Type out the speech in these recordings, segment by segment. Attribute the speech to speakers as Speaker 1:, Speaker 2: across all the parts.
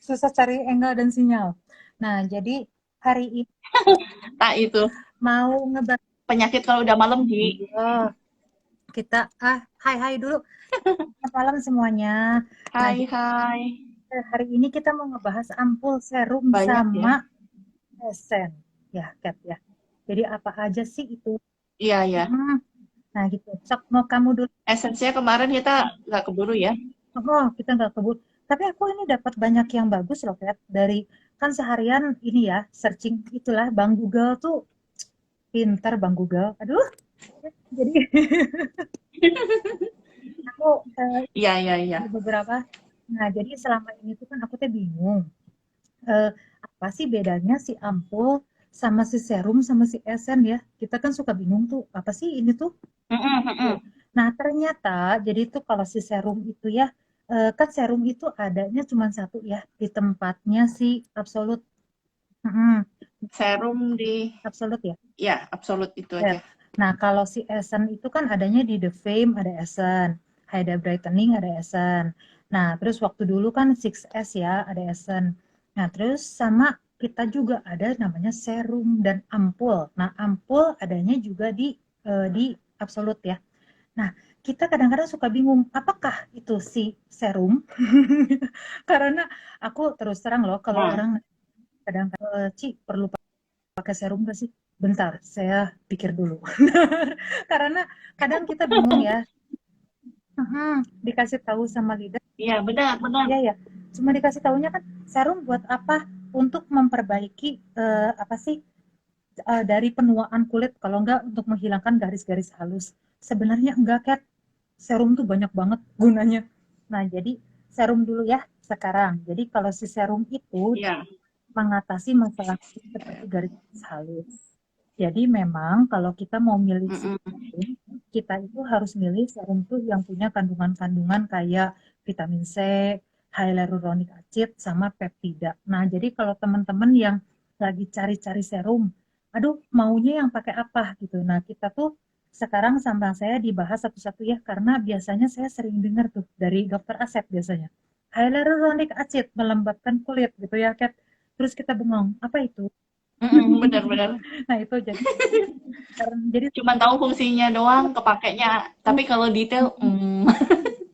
Speaker 1: susah cari angle dan sinyal. Nah, jadi hari ini
Speaker 2: Nah itu
Speaker 1: mau ngebahas
Speaker 2: penyakit kalau udah malam Ji.
Speaker 1: kita hai hai dulu. Selamat malam semuanya. Nah,
Speaker 2: Hai
Speaker 1: jadi
Speaker 2: hai.
Speaker 1: hari ini kita mau ngebahas ampul, serum
Speaker 2: Banyak ya.
Speaker 1: sama esen. Ya, Kat ya. Jadi apa aja sih itu?
Speaker 2: Iya ya.
Speaker 1: Hmm, Nah, gitu. Sok mau kamu dulu.
Speaker 2: Esensinya kemarin kita nggak keburu ya.
Speaker 1: Oh, kita nggak kebut. Tapi aku ini dapat banyak yang bagus loh, Kat. Dari kan seharian ini ya, searching itulah Bang Google tuh pinter Bang Google. Aduh, jadi aku
Speaker 2: Iya iya iya.
Speaker 1: ada beberapa. Nah, jadi selama ini tuh kan aku tuh bingung. Eh, Apa sih bedanya si ampul sama si serum sama si esen ya? Kita kan suka bingung tuh, apa sih ini tuh?
Speaker 2: Mm-mm,
Speaker 1: Tuh.
Speaker 2: mm-mm.
Speaker 1: Nah, ternyata jadi tuh kalau si serum itu ya, kan serum itu adanya cuma satu ya di tempatnya si Absolut. Mm-mm.
Speaker 2: Serum di
Speaker 1: Absolut ya.
Speaker 2: ya absolut itu
Speaker 1: Ya.
Speaker 2: aja.
Speaker 1: Nah, kalau si Esen itu kan adanya di The Fame ada Esen, Hydra Brightening ada Esen. Nah, terus waktu dulu kan 6S ya ada Esen. Nah, terus sama kita juga ada namanya serum dan ampul. Nah, ampul adanya juga di Absolut ya. Nah, kita kadang-kadang suka bingung, apakah itu si serum? Karena aku terus terang loh, kalau
Speaker 2: Nah,
Speaker 1: orang kadang-kadang, Ci, perlu pakai serum nggak sih? Bentar, saya pikir dulu. Karena kadang kita bingung ya, dikasih tahu sama leader,
Speaker 2: iya benar benar.
Speaker 1: ya ya, cuma dikasih tahunya kan serum buat apa? Untuk memperbaiki apa sih dari penuaan kulit, kalau enggak untuk menghilangkan garis-garis halus. Sebenarnya enggak, Kat. Serum tuh banyak banget gunanya. Nah, jadi serum dulu ya sekarang. Jadi kalau si serum itu
Speaker 2: Iya.
Speaker 1: mengatasi masalah seperti garis halus. Jadi memang kalau kita mau milih
Speaker 2: Mm-mm.
Speaker 1: serum, kita itu harus milih serum tuh yang punya kandungan-kandungan kayak vitamin C, hyaluronic acid, sama peptida. Nah, jadi kalau teman-teman yang lagi cari-cari serum, aduh maunya yang pakai apa gitu. Nah, kita tuh sekarang sama saya dibahas satu-satu ya, karena biasanya saya sering dengar tuh dari dokter Asep biasanya. Hyaluronic acid melembabkan kulit gitu ya, Kat. Terus kita bengong, apa itu?
Speaker 2: Mm-mm, benar benar.
Speaker 1: Nah, itu jadi
Speaker 2: Cuman tahu fungsinya doang kepakainya. Tapi kalau detail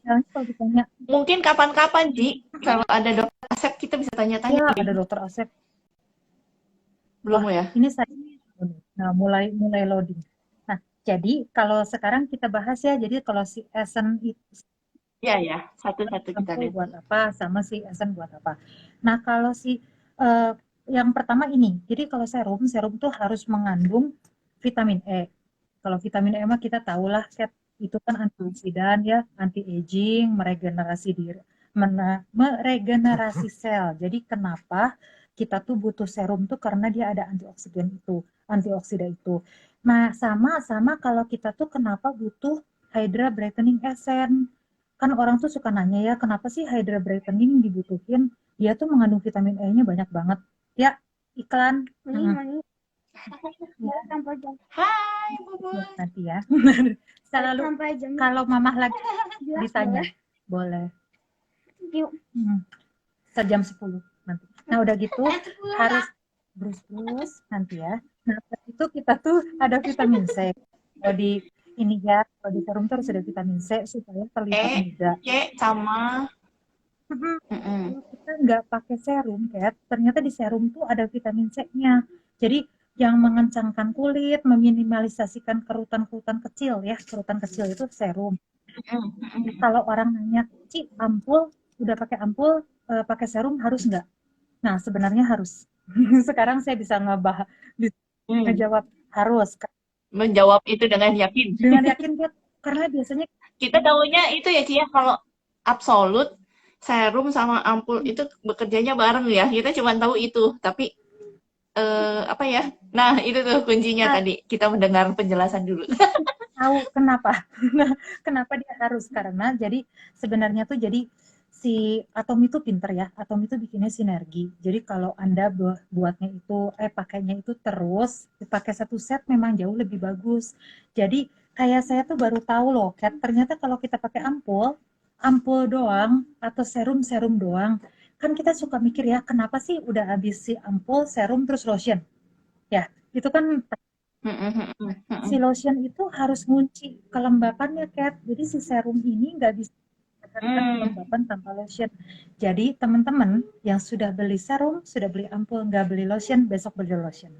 Speaker 1: misalnya kalau ditanya,
Speaker 2: mungkin kapan-kapan Ji kalau ada dokter Asep kita bisa tanya-tanya
Speaker 1: ya
Speaker 2: nih.
Speaker 1: ada dokter Asep, wah
Speaker 2: Belum ya?
Speaker 1: ini saya, nah mulai mulai loading. Nah, jadi kalau sekarang kita bahas ya, jadi kalau si Esen itu
Speaker 2: Iya ya, satu-satu kita
Speaker 1: ampul
Speaker 2: lihat
Speaker 1: buat
Speaker 2: dulu.
Speaker 1: apa, sama si Esen buat apa. Nah, kalau si eh, yang pertama ini, jadi kalau serum, serum tuh harus mengandung vitamin E. Kalau vitamin E mah kita tahulah, Kat, itu kan antioksidan ya, anti aging, meregenerasi diri, meregenerasi sel. Jadi kenapa kita tuh butuh serum tuh karena dia ada antioksidan itu, antioksidan itu. Nah, sama-sama kalau kita tuh kenapa butuh Hydra Brightening Essence. Kan orang tuh suka nanya ya, kenapa sih Hydra Brightening dibutuhin? Dia tuh mengandung vitamin E-nya banyak banget. Ya, iklan. Ya,
Speaker 2: Hai,
Speaker 1: ya,
Speaker 2: Bubun.
Speaker 1: nanti ya. Selalu kalau mamah lagi ditanya, boleh. Hmm, sejam 10 nanti. Nah, udah gitu harus brus-brus nanti ya. Nah, itu kita tuh ada vitamin C. Kalau di ini ya, kalau di serum terus ada vitamin C supaya terlihat muda.
Speaker 2: C sama
Speaker 1: Mhm.
Speaker 2: mm-mm.
Speaker 1: Kalau kita nggak pakai serum, Kat, ternyata di serum tuh ada vitamin C-nya. Jadi yang mengencangkan kulit, meminimalisasikan kerutan-kerutan kecil ya, kerutan kecil itu serum. Kalau orang nanya, Ci, ampul, udah pakai ampul, pakai serum harus nggak? Nah, sebenarnya harus. Sekarang saya bisa bisa
Speaker 2: Mm.
Speaker 1: ngejawab harus.
Speaker 2: Menjawab itu dengan yakin.
Speaker 1: Dengan yakin, Kat, karena biasanya
Speaker 2: Kita tahunya itu ya Cia, kalau absolut, serum sama ampul itu bekerjanya bareng ya. Kita cuma tahu itu, tapi apa ya? Nah, itu tuh kuncinya
Speaker 1: kita
Speaker 2: tadi. Kita mendengar penjelasan dulu.
Speaker 1: tahu kenapa. Nah, kenapa dia harus? Karena jadi sebenarnya tuh jadi si atom itu pinter ya. Atom itu bikinnya sinergi. Jadi kalau Anda buatnya itu pakainya itu terus dipakai satu set memang jauh lebih bagus. Jadi kayak saya tuh baru tahu loh, Kat, ternyata kalau kita pakai ampul, ampul doang atau serum-serum doang kan kita suka mikir ya, kenapa sih udah habis si ampul, serum, terus lotion? Ya, itu kan si lotion itu harus ngunci kelembapannya, Kat. Jadi si serum ini nggak bisa mendapatkan kelembapan tanpa lotion. Jadi teman-teman yang sudah beli serum, sudah beli ampul, nggak beli lotion, besok beli lotion.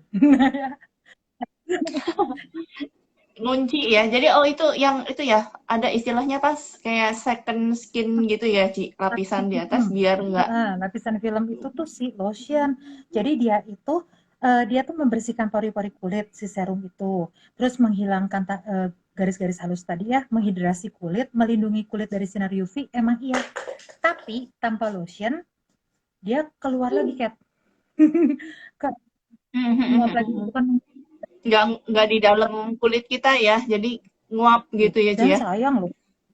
Speaker 2: Ngunci ya. Jadi oh itu yang itu ya ada istilahnya pas kayak second skin gitu ya, Ci. Lapisan di atas biar nggak.
Speaker 1: Lapisan film itu tuh si lotion. Jadi dia tuh membersihkan pori-pori kulit si serum itu. Terus menghilangkan garis-garis halus tadi ya, menghidrasi kulit, melindungi kulit dari sinar UV, emang iya. Tapi tanpa lotion dia keluar lagi, Kat. Nguap lagi itu kan.
Speaker 2: Nggak di dalam kulit kita ya. Jadi nguap gitu ya, Ci
Speaker 1: Dan
Speaker 2: ya.
Speaker 1: sayang loh.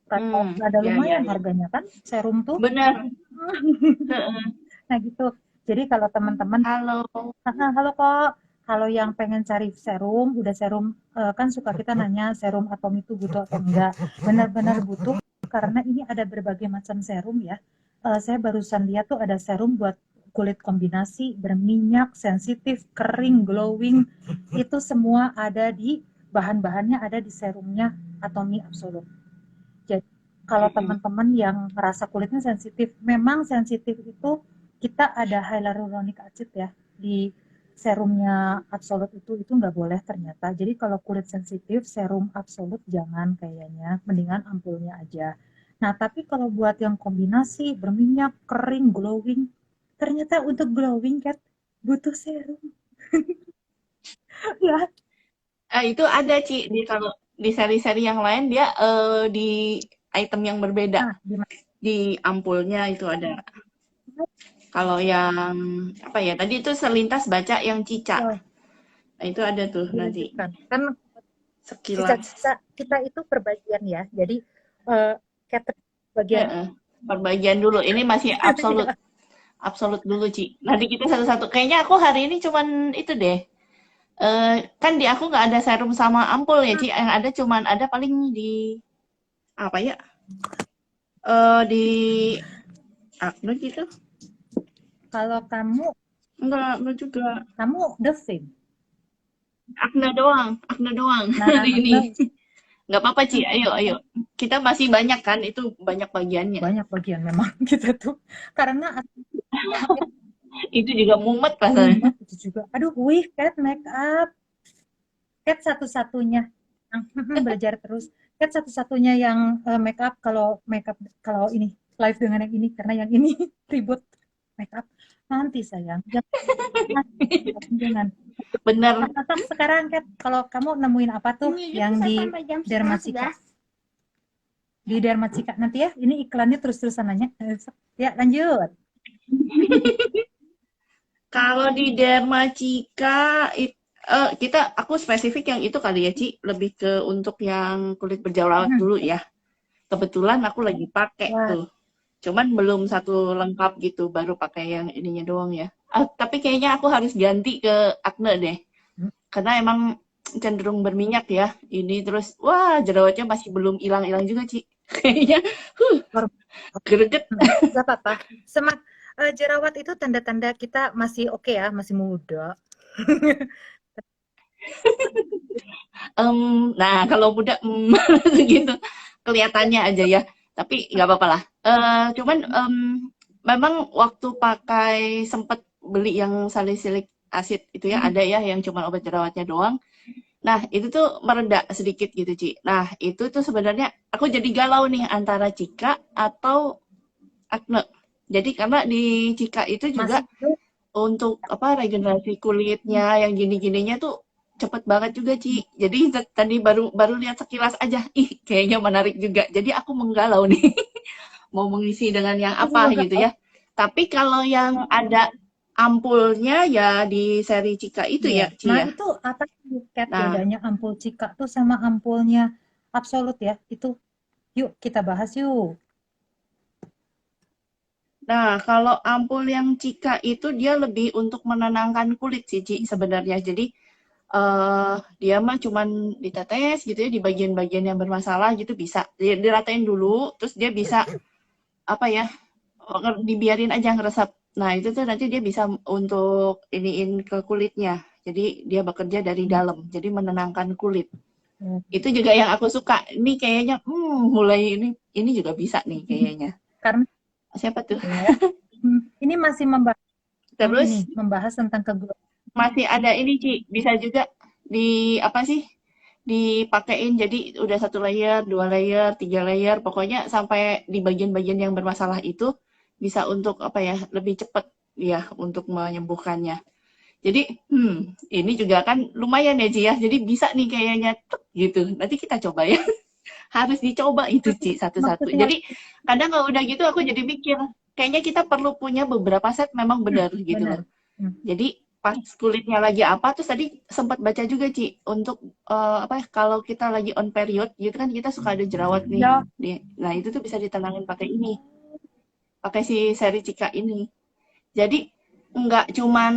Speaker 1: Kalau ada
Speaker 2: Ya,
Speaker 1: lumayan
Speaker 2: ya, ya.
Speaker 1: harganya kan serum tuh.
Speaker 2: Bener.
Speaker 1: Nah gitu. Jadi kalau teman-teman,
Speaker 2: Halo.
Speaker 1: halo kok. Kalau yang pengen cari serum, udah serum, kan suka kita nanya serum atom itu butuh atau enggak. Benar-benar butuh karena ini ada berbagai macam serum ya. Saya barusan lihat tuh ada serum buat kulit kombinasi, berminyak, sensitif, kering, glowing. Itu semua ada di bahan-bahannya ada di serumnya Atomi Absolute. Jadi kalau teman-teman yang merasa kulitnya sensitif, memang sensitif itu kita ada hyaluronic acid ya di serumnya Absolute itu nggak boleh ternyata. Jadi kalau kulit sensitif serum Absolute jangan kayaknya, mendingan ampulnya aja. Nah tapi kalau buat yang kombinasi berminyak, kering, glowing, ternyata untuk glowing Kat butuh serum. Ya.
Speaker 2: Itu ada, Ci. Kalau di seri-seri yang lain dia di item yang berbeda.
Speaker 1: Nah, gimana?
Speaker 2: Di ampulnya itu ada. Kalau yang apa ya? Tadi itu selintas baca yang cica.
Speaker 1: Oh,
Speaker 2: Nah, itu ada tuh nanti
Speaker 1: dilanjutkan. Kan
Speaker 2: sekilas.
Speaker 1: sisa-sisa kita itu perbagian ya. Jadi catering bagian
Speaker 2: Perbagian dulu. Ini masih absolut. Absolut dulu, Ci. Nanti kita satu-satu. Kayaknya aku hari ini cuman itu deh. Kan di aku nggak ada serum sama ampul ya, Ci. Yang ada cuman ada paling di apa ya? Di Acne gitu.
Speaker 1: Kalau
Speaker 2: Enggak juga.
Speaker 1: kamu The Fame.
Speaker 2: Acne doang
Speaker 1: Nah,
Speaker 2: hari ini. Nggak apa-apa, Ci. Ayo. Kita masih banyak kan, itu banyak bagiannya.
Speaker 1: banyak bagian memang kita tuh. Karena
Speaker 2: Itu juga mumet rasanya.
Speaker 1: itu juga. Aduh, wih, Cat make up. Cat satu-satunya yang belajar terus. Cat satu-satunya yang make up kalau ini live dengan yang ini karena yang ini ribut make up. Nanti sayang, jangan.
Speaker 2: Bener.
Speaker 1: Sekarang Cat, kalau kamu nemuin apa tuh yang di Dermacika? Di Dermacika nanti ya, ini iklannya terus-terusan nanya. Ya, lanjut.
Speaker 2: Kalau di Dermacika aku spesifik yang itu kali ya, Ci, lebih ke untuk yang kulit berjerawat dulu ya. Kebetulan aku lagi pakai tuh. Cuman belum satu lengkap gitu, baru pakai yang ininya doang ya. Tapi kayaknya aku harus ganti ke Acne deh. Karena emang cenderung berminyak ya. Ini terus, wah jerawatnya masih belum hilang-hilang juga, Ci. Kayaknya, greget.
Speaker 1: Gak apa-apa. Jerawat itu tanda-tanda kita masih oke ya, masih muda.
Speaker 2: Nah, kalau muda, gitu. Kelihatannya aja ya. Tapi nggak apa-apa lah. Cuman memang waktu pakai sempat beli yang salicylic acid itu ya, ada ya yang cuma obat jerawatnya doang. Nah, itu tuh mereda sedikit gitu, Ci. Nah, itu tuh sebenarnya aku jadi galau nih antara Cika atau Acne. Jadi karena di Cika itu juga untuk apa regenerasi kulitnya yang gini-gininya tuh cepet banget juga, Ci. Jadi tadi baru lihat sekilas aja, ih kayaknya menarik juga. Jadi aku menggalau nih mau mengisi dengan yang apa gitu ya. Tapi kalau yang ada ampulnya ya di seri Cika itu ya, Ci
Speaker 1: Nah,
Speaker 2: ya.
Speaker 1: itu apa sih bedanya ampul Cika tuh sama ampulnya Absolut ya? Itu yuk kita bahas yuk.
Speaker 2: Nah, kalau ampul yang Cika itu dia lebih untuk menenangkan kulit sih, Ci, sebenarnya. Jadi dia mah cuman ditetes gitu ya di bagian-bagian yang bermasalah gitu bisa diratain dulu, terus dia bisa apa ya dibiarin aja ngeresap. Nah, itu tuh nanti dia bisa untuk iniin ke kulitnya. Jadi dia bekerja dari dalam, jadi menenangkan kulit. Itu juga yang aku suka. Ini kayaknya, mulai ini juga bisa nih kayaknya.
Speaker 1: Karena
Speaker 2: Siapa tuh?
Speaker 1: ya, ini masih membahas
Speaker 2: Terus
Speaker 1: tentang keguguran.
Speaker 2: masih ada ini Ci, bisa juga di apa sih? Dipakein jadi udah 1 layer, 2 layer, 3 layer, pokoknya sampai di bagian-bagian yang bermasalah itu bisa untuk apa ya, lebih cepat ya untuk menyembuhkannya. Jadi, ini juga kan lumayan ya Ci ya. Jadi bisa nih kayaknya tek, gitu. Nanti kita coba ya. Harus dicoba itu Ci satu-satu.
Speaker 1: Maksudnya
Speaker 2: Jadi kadang kalau udah gitu aku jadi mikir, kayaknya kita perlu punya beberapa set memang benar gitu loh.
Speaker 1: benar.
Speaker 2: Jadi pas kulitnya lagi apa, terus tadi sempat baca juga Ci untuk apa ya, kalau kita lagi on period gitu kan kita suka ada jerawat nih.
Speaker 1: Ya,
Speaker 2: Nah itu tuh bisa ditenangin pakai ini, pakai si seri Cika ini. Jadi nggak cuman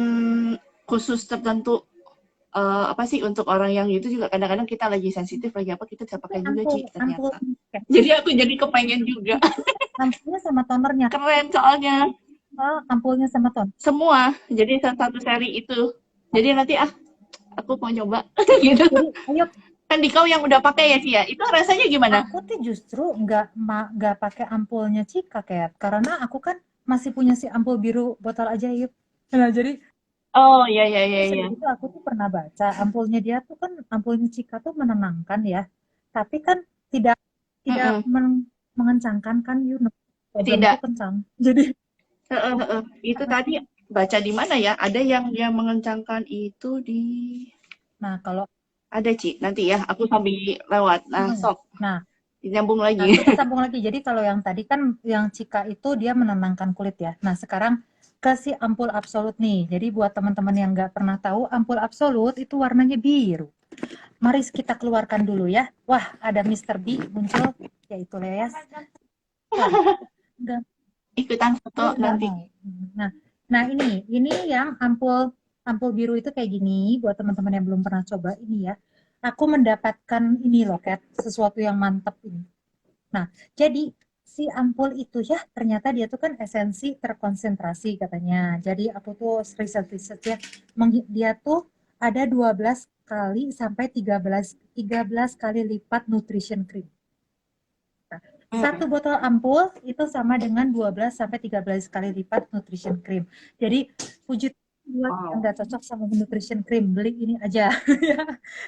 Speaker 2: khusus tertentu apa sih untuk orang yang itu juga kadang-kadang kita lagi sensitif lagi apa kita bisa pakai juga Ci
Speaker 1: ampul
Speaker 2: ternyata. Jadi aku jadi kepengen juga.
Speaker 1: ampulnya sama tonernya.
Speaker 2: Keren soalnya.
Speaker 1: Ampulnya sama toner.
Speaker 2: Semua. Jadi satu seri itu. Jadi nanti aku mau nyoba gitu.
Speaker 1: Jadi ayo,
Speaker 2: Kan di kau yang udah pakai ya Ci ya. Itu rasanya gimana?
Speaker 1: aku tuh justru nggak pakai ampulnya Cika kayak, karena aku kan masih punya si ampul biru botol ajaib. Nah, jadi
Speaker 2: Oh iya iya iya
Speaker 1: sudah
Speaker 2: iya.
Speaker 1: gitu aku tuh pernah baca ampulnya dia tuh kan, ampulnya Cika tuh menenangkan ya, tapi kan tidak tidak
Speaker 2: Mm-mm.
Speaker 1: mengencangkan kan, program itu
Speaker 2: Tidak.
Speaker 1: kencang. Jadi
Speaker 2: Itu tadi baca di mana ya? Ada yang dia mengencangkan itu di
Speaker 1: nah kalau
Speaker 2: ada Ci. Nanti ya aku sambil lewat. Nah, sok
Speaker 1: nah
Speaker 2: nyambung lagi.
Speaker 1: Nah, kita sambung lagi. Jadi kalau yang tadi kan yang Cika itu dia menenangkan kulit ya. Nah, sekarang ke si ampul absolut nih. Jadi buat teman-teman yang nggak pernah tahu, ampul absolut itu warnanya biru. Mari kita keluarkan dulu ya. Wah, ada Mr. B muncul. Ya itu ya. Enggak,
Speaker 2: Ikutan foto
Speaker 1: enggak
Speaker 2: nanti.
Speaker 1: mau. Nah, nah ini yang ampul ampul biru itu kayak gini. Buat teman-teman yang belum pernah coba ini ya. Aku mendapatkan ini loh, Kat, sesuatu yang mantap ini. Nah, jadi si ampul itu ya ternyata dia tuh kan esensi terkonsentrasi katanya. Jadi aku tuh riset-risetnya dia tuh ada 12 kali sampai 13 kali lipat nutrition cream. Nah, satu botol ampul itu sama dengan 12 sampai 13 kali lipat nutrition cream. Jadi puji buat yang
Speaker 2: Wow.
Speaker 1: nggak cocok sama nutrition cream, beli ini aja.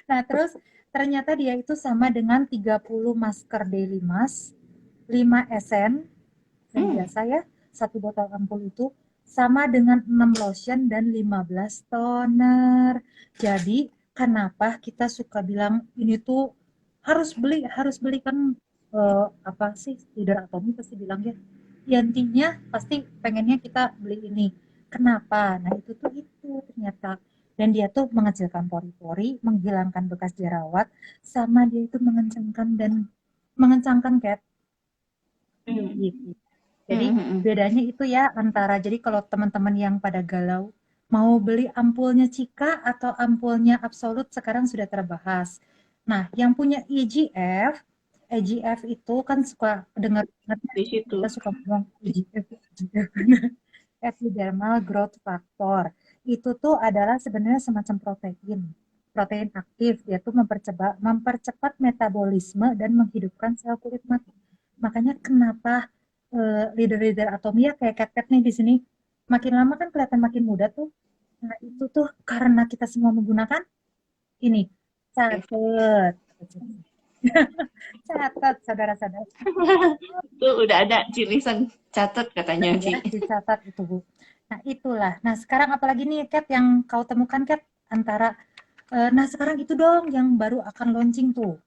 Speaker 1: Nah, terus ternyata dia itu sama dengan 30 masker daily mask, 5 esen yang
Speaker 2: Hmm.
Speaker 1: biasa ya, satu botol ampul itu sama dengan 6 lotion dan 15 toner. Jadi kenapa kita suka bilang ini tuh harus beli kan, apa sih, leader atomi pasti bilang ya. Ya intinya pasti pengennya kita beli ini. Kenapa? Nah itu ternyata, dan dia tuh mengecilkan pori-pori, menghilangkan bekas jerawat, sama dia itu mengencangkan Cat
Speaker 2: Hmm.
Speaker 1: gitu. Jadi
Speaker 2: Hmm. Hmm.
Speaker 1: bedanya itu ya antara, jadi kalau teman-teman yang pada galau mau beli ampulnya Cika atau ampulnya Absolut sekarang sudah terbahas. Nah, yang punya EGF itu kan suka dengar banget ya,
Speaker 2: Di situ.
Speaker 1: kita suka ngomong EGF, EGF. Epidermal growth factor. Itu tuh adalah sebenarnya semacam protein. Protein aktif, yaitu mempercepat metabolisme dan menghidupkan sel kulit mati. Makanya kenapa leader-leader atomia kayak Kat nih di sini makin lama kan kelihatan makin muda tuh. Nah, itu tuh karena kita semua menggunakan ini. Catat. Catat, saudara-saudara.
Speaker 2: Tuh udah ada cirisan catat katanya Ci.
Speaker 1: Ya, dicatat itu, Bu. Nah, itulah. Nah, sekarang apalagi nih, Kat, yang kau temukan, Kat, antara nah sekarang itu dong yang baru akan launching tuh.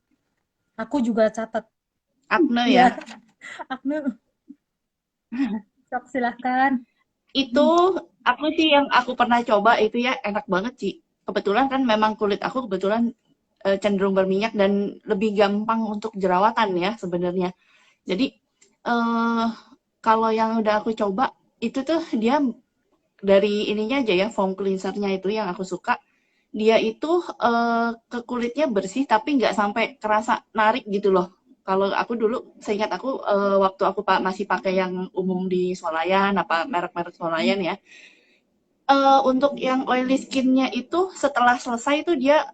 Speaker 1: Aku juga catat.
Speaker 2: Acne
Speaker 1: Iya,
Speaker 2: ya.
Speaker 1: Agnu, sok silahkan.
Speaker 2: Itu aku sih yang aku pernah coba itu ya enak banget Ci. Kebetulan kan memang kulit aku kebetulan cenderung berminyak dan lebih gampang untuk jerawatan ya sebenarnya. Jadi eh kalau yang udah aku coba itu tuh dia dari ininya aja ya foam cleansernya itu yang aku suka. Dia itu ke kulitnya bersih tapi nggak sampai kerasa narik gitu loh. Kalau aku dulu, seingat aku waktu aku masih pakai yang umum di Swalayan, apa merek-merek Swalayan ya. Untuk yang oily skinnya itu setelah selesai itu dia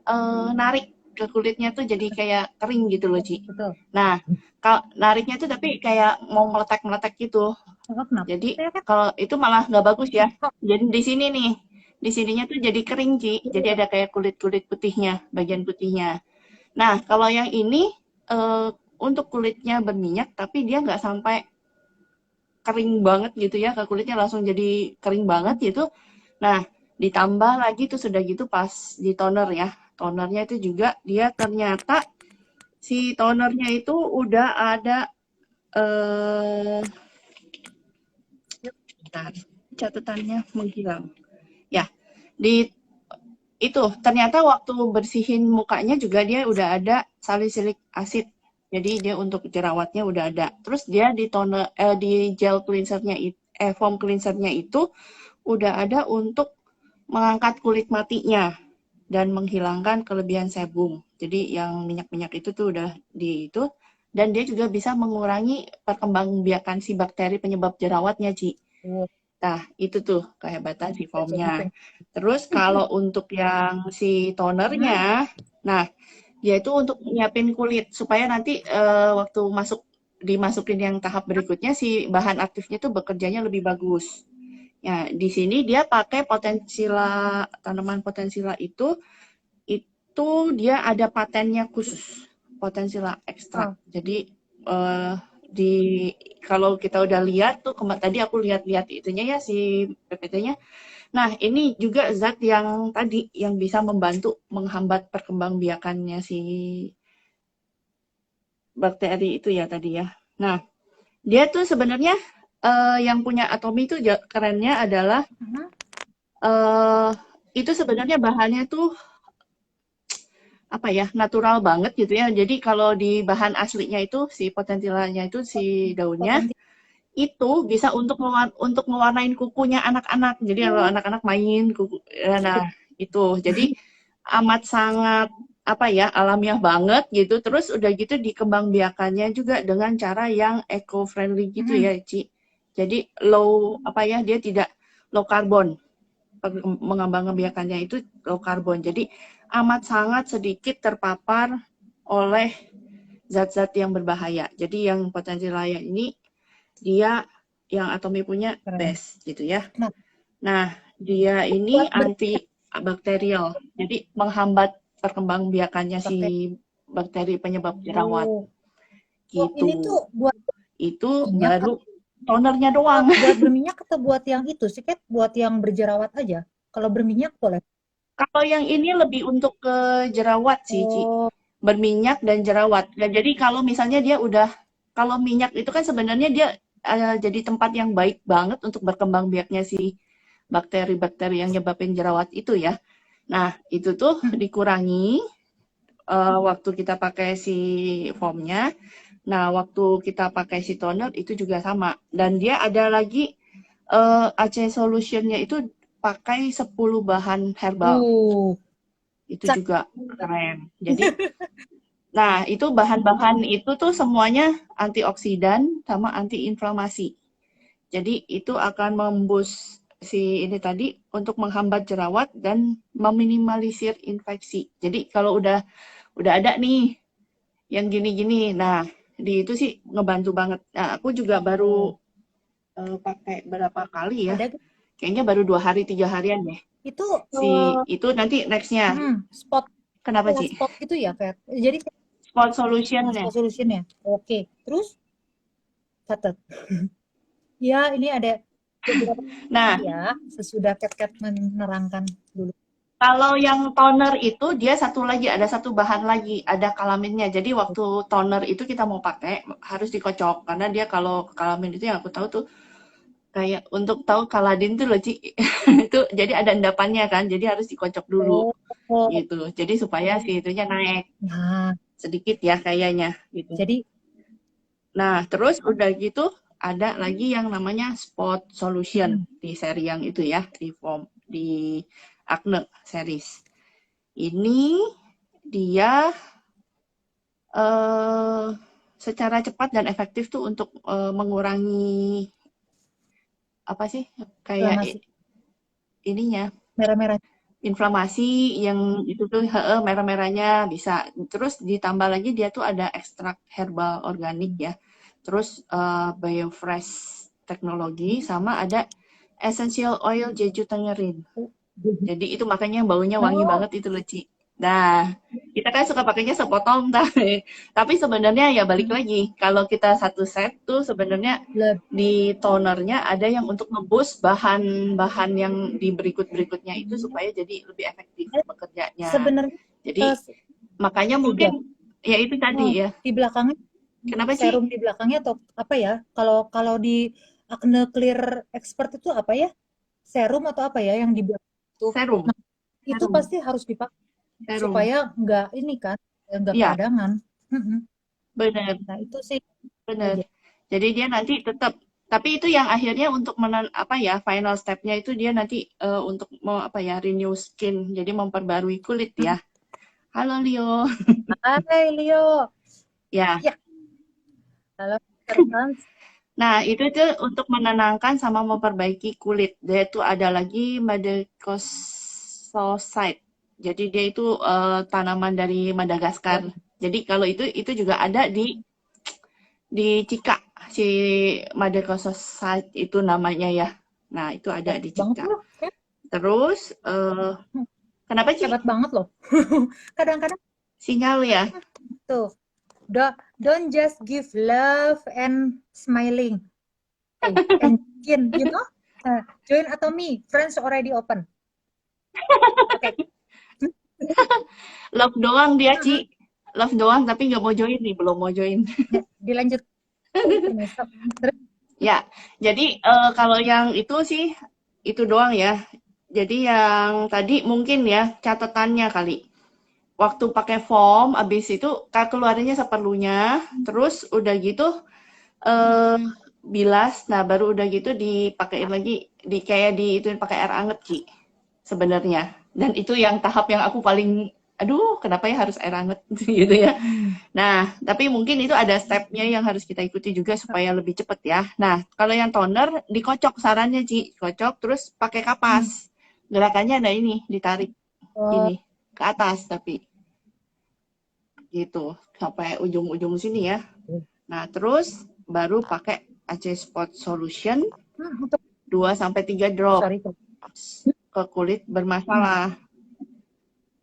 Speaker 2: narik ke kulitnya tuh jadi kayak kering gitu loh, Ci.
Speaker 1: Betul.
Speaker 2: Nah, kalau nariknya tuh tapi kayak mau meletek-meletek gitu.
Speaker 1: Oh, kenapa?
Speaker 2: Jadi
Speaker 1: Ya kan?
Speaker 2: kalau itu malah nggak bagus ya.
Speaker 1: Oh,
Speaker 2: Jadi di sini nih, di sininya tuh jadi kering, Ci. Jadi
Speaker 1: iya.
Speaker 2: ada kayak kulit-kulit putihnya, bagian putihnya. Nah, kalau yang ini untuk kulitnya berminyak, tapi dia nggak sampai kering banget gitu ya, ke kulitnya langsung jadi kering banget gitu. Nah, ditambah lagi tuh sudah gitu pas di toner ya. Tonernya itu juga dia ternyata si tonernya itu udah ada eh bentar, catatannya menghilang. Ya, di itu ternyata waktu bersihin mukanya juga dia udah ada salicylic acid. Jadi dia untuk jerawatnya udah ada. Terus dia di toner di gel cleansernya foam cleansernya itu udah ada untuk mengangkat kulit matinya dan menghilangkan kelebihan sebum. Jadi yang minyak-minyak itu tuh udah di itu dan dia juga bisa mengurangi perkembangbiakan si bakteri penyebab jerawatnya, Ci.
Speaker 1: Oh,
Speaker 2: Nah, itu tuh kehebatan si
Speaker 1: jadi
Speaker 2: foamnya.
Speaker 1: pengen.
Speaker 2: Terus kalau untuk yang si
Speaker 1: Hmm,
Speaker 2: tonernya, nah dia itu untuk nyiapin kulit supaya nanti waktu dimasukin yang tahap berikutnya si bahan aktifnya tuh bekerjanya lebih bagus. Ya, di sini dia pakai potensila tanaman potensila itu dia ada patennya khusus potensila ekstrak.
Speaker 1: oh,
Speaker 2: Jadi eh, di kalau kita udah lihat tuh tadi aku lihat-lihat itunya ya si PPT-nya. Nah, ini juga zat yang tadi yang bisa membantu menghambat perkembangbiakannya si bakteri itu ya tadi ya. Nah, dia tuh sebenarnya yang punya Atomi itu kerennya adalah
Speaker 1: hmm,
Speaker 2: eh itu sebenarnya bahannya tuh apa ya natural banget gitu ya. Jadi kalau di bahan aslinya itu si potentilanya itu si daunnya
Speaker 1: potensi.
Speaker 2: itu bisa untuk mewarnain kukunya anak-anak. Jadi kalau
Speaker 1: Oh,
Speaker 2: anak-anak main kuku, nah itu. Jadi amat sangat apa ya alamiah banget gitu. Terus udah gitu dikembangbiakannya juga dengan cara yang eco-friendly gitu
Speaker 1: hmm,
Speaker 2: ya, Ci. Jadi low apa ya dia tidak low carbon mengembangbiakannya itu low carbon. Jadi amat sangat sedikit terpapar oleh zat-zat yang berbahaya. Jadi yang potensi layak ini dia yang Atomi punya
Speaker 1: keren.
Speaker 2: best gitu ya.
Speaker 1: Nah,
Speaker 2: Nah, dia ini
Speaker 1: buat ber
Speaker 2: antibakterial. Jadi menghambat perkembangbiakannya si
Speaker 1: pakai.
Speaker 2: bakteri penyebab jerawat
Speaker 1: Oh, oh, ini tuh
Speaker 2: gitu.
Speaker 1: buat
Speaker 2: Itu
Speaker 1: minyak
Speaker 2: baru tonernya doang.
Speaker 1: buat berminyak atau buat yang itu sih, Kat? Buat yang berjerawat aja. Kalau berminyak boleh.
Speaker 2: Kalau yang ini lebih untuk ke jerawat sih, Ci.
Speaker 1: Oh,
Speaker 2: Berminyak dan jerawat. Dan jadi kalau misalnya dia udah, kalau minyak itu kan sebenarnya dia jadi tempat yang baik banget untuk berkembang biaknya si bakteri-bakteri yang nyebabin jerawat itu ya. Nah, itu tuh
Speaker 1: hmm,
Speaker 2: dikurangi waktu kita pakai si foamnya. Nah, waktu kita pakai si toner itu juga sama. Dan dia ada lagi AC Solution-nya itu pakai 10 bahan herbal.
Speaker 1: uh,
Speaker 2: Itu
Speaker 1: sak-
Speaker 2: juga keren. Jadi, nah itu bahan-bahan itu tuh semuanya antioksidan sama antiinflamasi. Jadi itu akan memboost si ini tadi untuk menghambat jerawat dan meminimalisir infeksi. Jadi kalau udah ada nih yang gini-gini, nah di itu sih ngebantu banget. Nah, aku juga baru
Speaker 1: oh,
Speaker 2: pakai berapa kali ya?
Speaker 1: ada
Speaker 2: Kayaknya baru 2 hari 3 harian deh.
Speaker 1: itu
Speaker 2: Si itu nanti nextnya.
Speaker 1: spot
Speaker 2: Kenapa sih?
Speaker 1: spot gitu ya, Kat? Jadi
Speaker 2: Spot solutionnya.
Speaker 1: spot solution ya. Oke, terus catat. Ya, ini ada beberapa
Speaker 2: Nah,
Speaker 1: ya sesudah Kat menerangkan dulu.
Speaker 2: kalau yang toner itu dia ada satu bahan lagi, ada kalaminnya. Jadi waktu toner itu kita mau pakai harus dikocok karena dia kalau kalamin itu yang aku tahu tuh kayak untuk tahu kaladin tuh loh Ci. Itu jadi ada endapannya kan, jadi harus dikocok dulu
Speaker 1: Oh, oh,
Speaker 2: gitu. Jadi supaya si itunya naik
Speaker 1: nah,
Speaker 2: sedikit ya kayaknya gitu.
Speaker 1: jadi
Speaker 2: Nah, terus udah gitu ada lagi yang namanya spot solution
Speaker 1: hmm,
Speaker 2: di seri yang itu ya, di Acne series. Ini dia eh secara cepat dan efektif tuh untuk mengurangi apa sih kayak
Speaker 1: Inflamasi
Speaker 2: ininya
Speaker 1: merah-merah.
Speaker 2: inflamasi yang itu tuh merah-merahnya bisa. Terus ditambah lagi dia tuh ada ekstrak herbal organik ya. Terus biofresh teknologi sama ada essential oil Jeju Tangerine. Jadi itu makanya baunya wangi
Speaker 1: Oh,
Speaker 2: banget itu Leci. Nah, kita kan suka pakainya sepotong, tapi sebenarnya ya balik lagi. Kalau kita satu set tuh sebenarnya
Speaker 1: lebih
Speaker 2: di tonernya ada yang untuk ngebus bahan-bahan yang di berikut-berikutnya itu supaya jadi lebih efektif bekerjanya.
Speaker 1: sebenarnya
Speaker 2: Jadi makanya
Speaker 1: tiga.
Speaker 2: mungkin ya itu
Speaker 1: Oh,
Speaker 2: tadi ya.
Speaker 1: di belakangnya
Speaker 2: Kenapa sih?
Speaker 1: serum di belakangnya atau apa ya? Kalau kalau di Acne Clear Expert itu apa ya? Serum atau apa ya yang di belakang itu?
Speaker 2: Serum,
Speaker 1: Nah, itu
Speaker 2: serum,
Speaker 1: pasti harus dipakai
Speaker 2: serum.
Speaker 1: supaya nggak ini kan, nggak
Speaker 2: Iya,
Speaker 1: peradangan. Mm-mm.
Speaker 2: benar.
Speaker 1: Nah, itu sih
Speaker 2: Bener.
Speaker 1: aja.
Speaker 2: Jadi dia nanti tetap, tapi itu yang akhirnya untuk apa ya, final stepnya itu dia nanti untuk mau apa ya, renew skin, jadi memperbarui kulit ya. Halo Leo.
Speaker 1: Hai Leo.
Speaker 2: Ya.
Speaker 1: Ya, halo Terkans.
Speaker 2: Nah, itu tuh untuk menenangkan sama memperbaiki kulit. Dia itu ada lagi Madecossosite. Jadi dia itu tanaman dari Madagaskar. Jadi kalau itu juga ada di Cika, si Madecossosite itu namanya ya. Nah, itu ada di
Speaker 1: Hebat banget
Speaker 2: Cika.
Speaker 1: loh. Ya,
Speaker 2: Terus, kenapa Ci?
Speaker 1: hebat banget loh. Kadang-kadang
Speaker 2: Sinyal ya?
Speaker 1: tuh, don't just give love and smiling. Hey, and skin, you know? Join Atomy, friends already open. Oke.
Speaker 2: Love doang dia, Ci.
Speaker 1: Mm-mm.
Speaker 2: Love doang, tapi nggak mau join nih, belum mau join.
Speaker 1: Ya, dilanjut ini. Terus,
Speaker 2: Ya, jadi kalau yang itu sih, itu doang ya. Jadi yang tadi mungkin ya, catatannya kali. Waktu pakai foam, abis itu keluarinnya seperlunya, terus udah gitu eh bilas, nah baru udah gitu dipakein lagi, kayak ituin pakai air anget Ci, sebenarnya. Dan itu yang tahap yang aku paling, aduh kenapa ya harus air anget gitu ya. Nah, tapi mungkin itu ada stepnya yang harus kita ikuti juga supaya lebih cepet ya. Nah, kalau yang toner dikocok sarannya Ci, kocok terus pakai kapas. Gerakannya ada ini, ditarik
Speaker 1: oh,
Speaker 2: ini ke atas tapi gitu sampai ujung-ujung sini ya. Nah, terus baru pakai AC Spot Solution
Speaker 1: untuk
Speaker 2: 2 sampai 3 drop
Speaker 1: sorry.
Speaker 2: ke kulit bermasalah.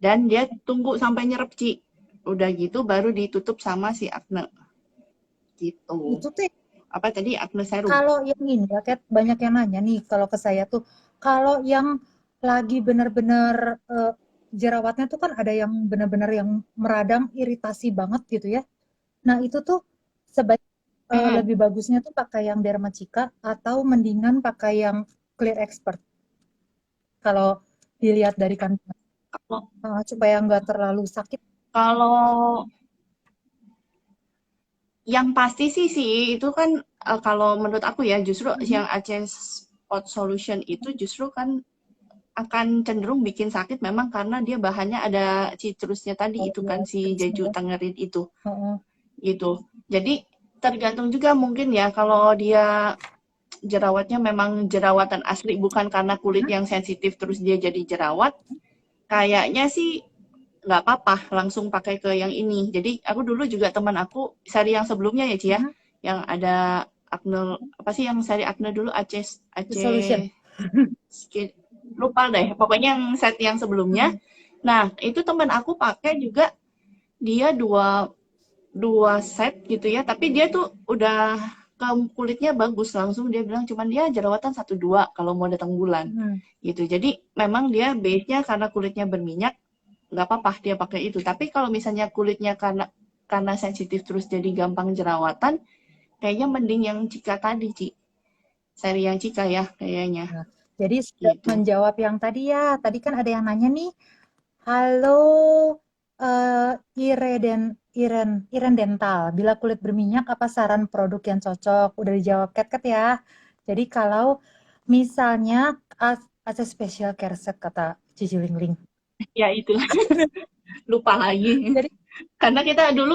Speaker 2: Dan dia tunggu sampai nyerep, Ci. Udah gitu baru ditutup sama si Acne. Gitu.
Speaker 1: Itu tuh
Speaker 2: Apa tadi Acne Serum?
Speaker 1: kalau yang ini ya, kayak banyak yang nanya nih kalau ke saya tuh, kalau yang lagi benar-benar jerawatnya tuh kan ada yang benar-benar yang meradang, iritasi banget gitu ya. Nah, itu tuh sebaik
Speaker 2: Mm-mm.
Speaker 1: lebih bagusnya tuh pakai yang Dermacika atau mendingan pakai yang Clear Expert. Kalau dilihat dari kandungan,
Speaker 2: Kalau
Speaker 1: supaya nggak terlalu sakit.
Speaker 2: kalau yang pasti sih itu kan kalau menurut aku ya justru
Speaker 1: Mhm.
Speaker 2: yang AC Spot Solution itu justru kan akan cenderung bikin sakit memang karena dia bahannya ada citrusnya tadi
Speaker 1: Oh
Speaker 2: itu
Speaker 1: iya,
Speaker 2: kan si
Speaker 1: terusnya
Speaker 2: Jeju
Speaker 1: ya.
Speaker 2: Tangerine itu
Speaker 1: Heeh.
Speaker 2: gitu. Jadi tergantung juga mungkin ya kalau dia jerawatnya memang jerawatan asli bukan karena kulit
Speaker 1: Hah?
Speaker 2: yang sensitif terus dia jadi jerawat, kayaknya sih nggak apa-apa langsung pakai ke yang ini. Jadi aku dulu juga teman aku seri yang sebelumnya ya Ci ya,
Speaker 1: Mhm.
Speaker 2: yang ada acne apa sih yang seri acne dulu
Speaker 1: The
Speaker 2: Aceh
Speaker 1: solution.
Speaker 2: skin lupa deh pokoknya yang set yang sebelumnya.
Speaker 1: Mhm.
Speaker 2: Nah itu teman aku pakai juga dia dua dua set gitu ya tapi dia tuh udah ke kulitnya bagus langsung dia bilang cuman dia jerawatan 1-2 kalau mau datang bulan
Speaker 1: Mhm.
Speaker 2: gitu jadi memang dia base-nya karena kulitnya berminyak nggak apa-apa dia pakai itu tapi kalau misalnya kulitnya karena sensitif terus jadi gampang jerawatan kayaknya mending yang Cika tadi Ci seri yang Cika ya kayaknya
Speaker 1: Nah, jadi sudah
Speaker 2: gitu.
Speaker 1: menjawab yang tadi ya. Tadi kan ada yang nanya nih, halo eh Iren Dental, bila kulit berminyak apa saran produk yang cocok? Udah dijawab Kat ya. Jadi kalau misalnya AC Special Care Set kata Cici Ling Ling.
Speaker 2: Ya itu lupa lagi. Karena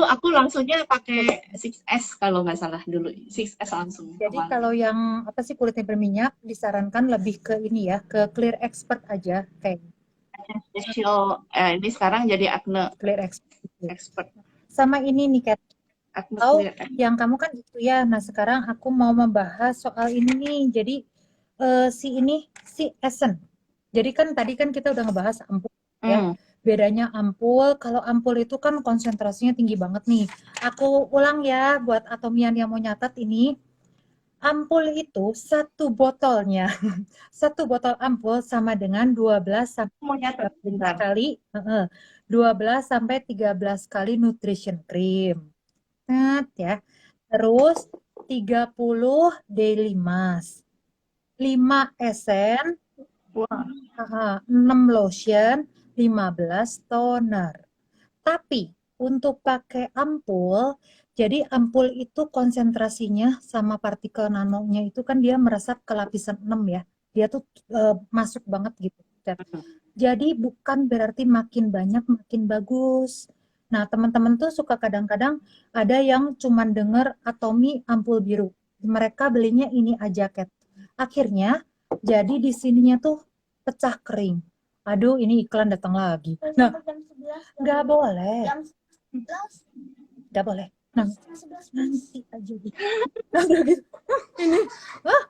Speaker 2: aku langsungnya pakai 6S kalau nggak salah dulu. 6S langsung
Speaker 1: Jadi
Speaker 2: awalnya.
Speaker 1: kalau yang apa sih kulitnya berminyak disarankan lebih ke ini ya, ke Clear Expert aja kayak
Speaker 2: Facial, ini sekarang jadi acne
Speaker 1: Clear Expert gitu.
Speaker 2: expert.
Speaker 1: Sama ini nih Kat,
Speaker 2: Acne
Speaker 1: atau
Speaker 2: clear.
Speaker 1: yang kamu kan gitu ya. Nah, sekarang aku mau membahas soal ini nih. Jadi si Essence. Jadi kan tadi kan kita udah ngebahas ampul ya.
Speaker 2: Hmm.
Speaker 1: Bedanya ampul, kalau ampul itu kan konsentrasinya tinggi banget nih. Aku ulang ya buat atomian yang mau nyatat ini. Ampul itu satu botolnya, satu botol ampul sama dengan 12 sampai
Speaker 2: Mau nyatet
Speaker 1: 13
Speaker 2: bentar.
Speaker 1: kali, 12 sampai 13 kali nutrition cream. Ingat ya. Terus 30 daily mask, 5 esen,
Speaker 2: Wah.
Speaker 1: 6 lotion, 15 toner. Tapi untuk pakai ampul, jadi ampul itu konsentrasinya sama partikel nanonya itu kan dia meresap ke lapisan 6 ya. Dia tuh masuk banget gitu. Jadi bukan berarti makin banyak makin bagus. Nah, teman-teman tuh suka kadang-kadang ada yang cuman denger Atomi ampul biru. Mereka belinya ini aja, Kat. Akhirnya jadi di sininya tuh pecah kering. Aduh, ini iklan datang lagi. Nah, nggak boleh. Nggak boleh. Nah, nanti aja gitu. Nah, udah gitu. Ini, ah,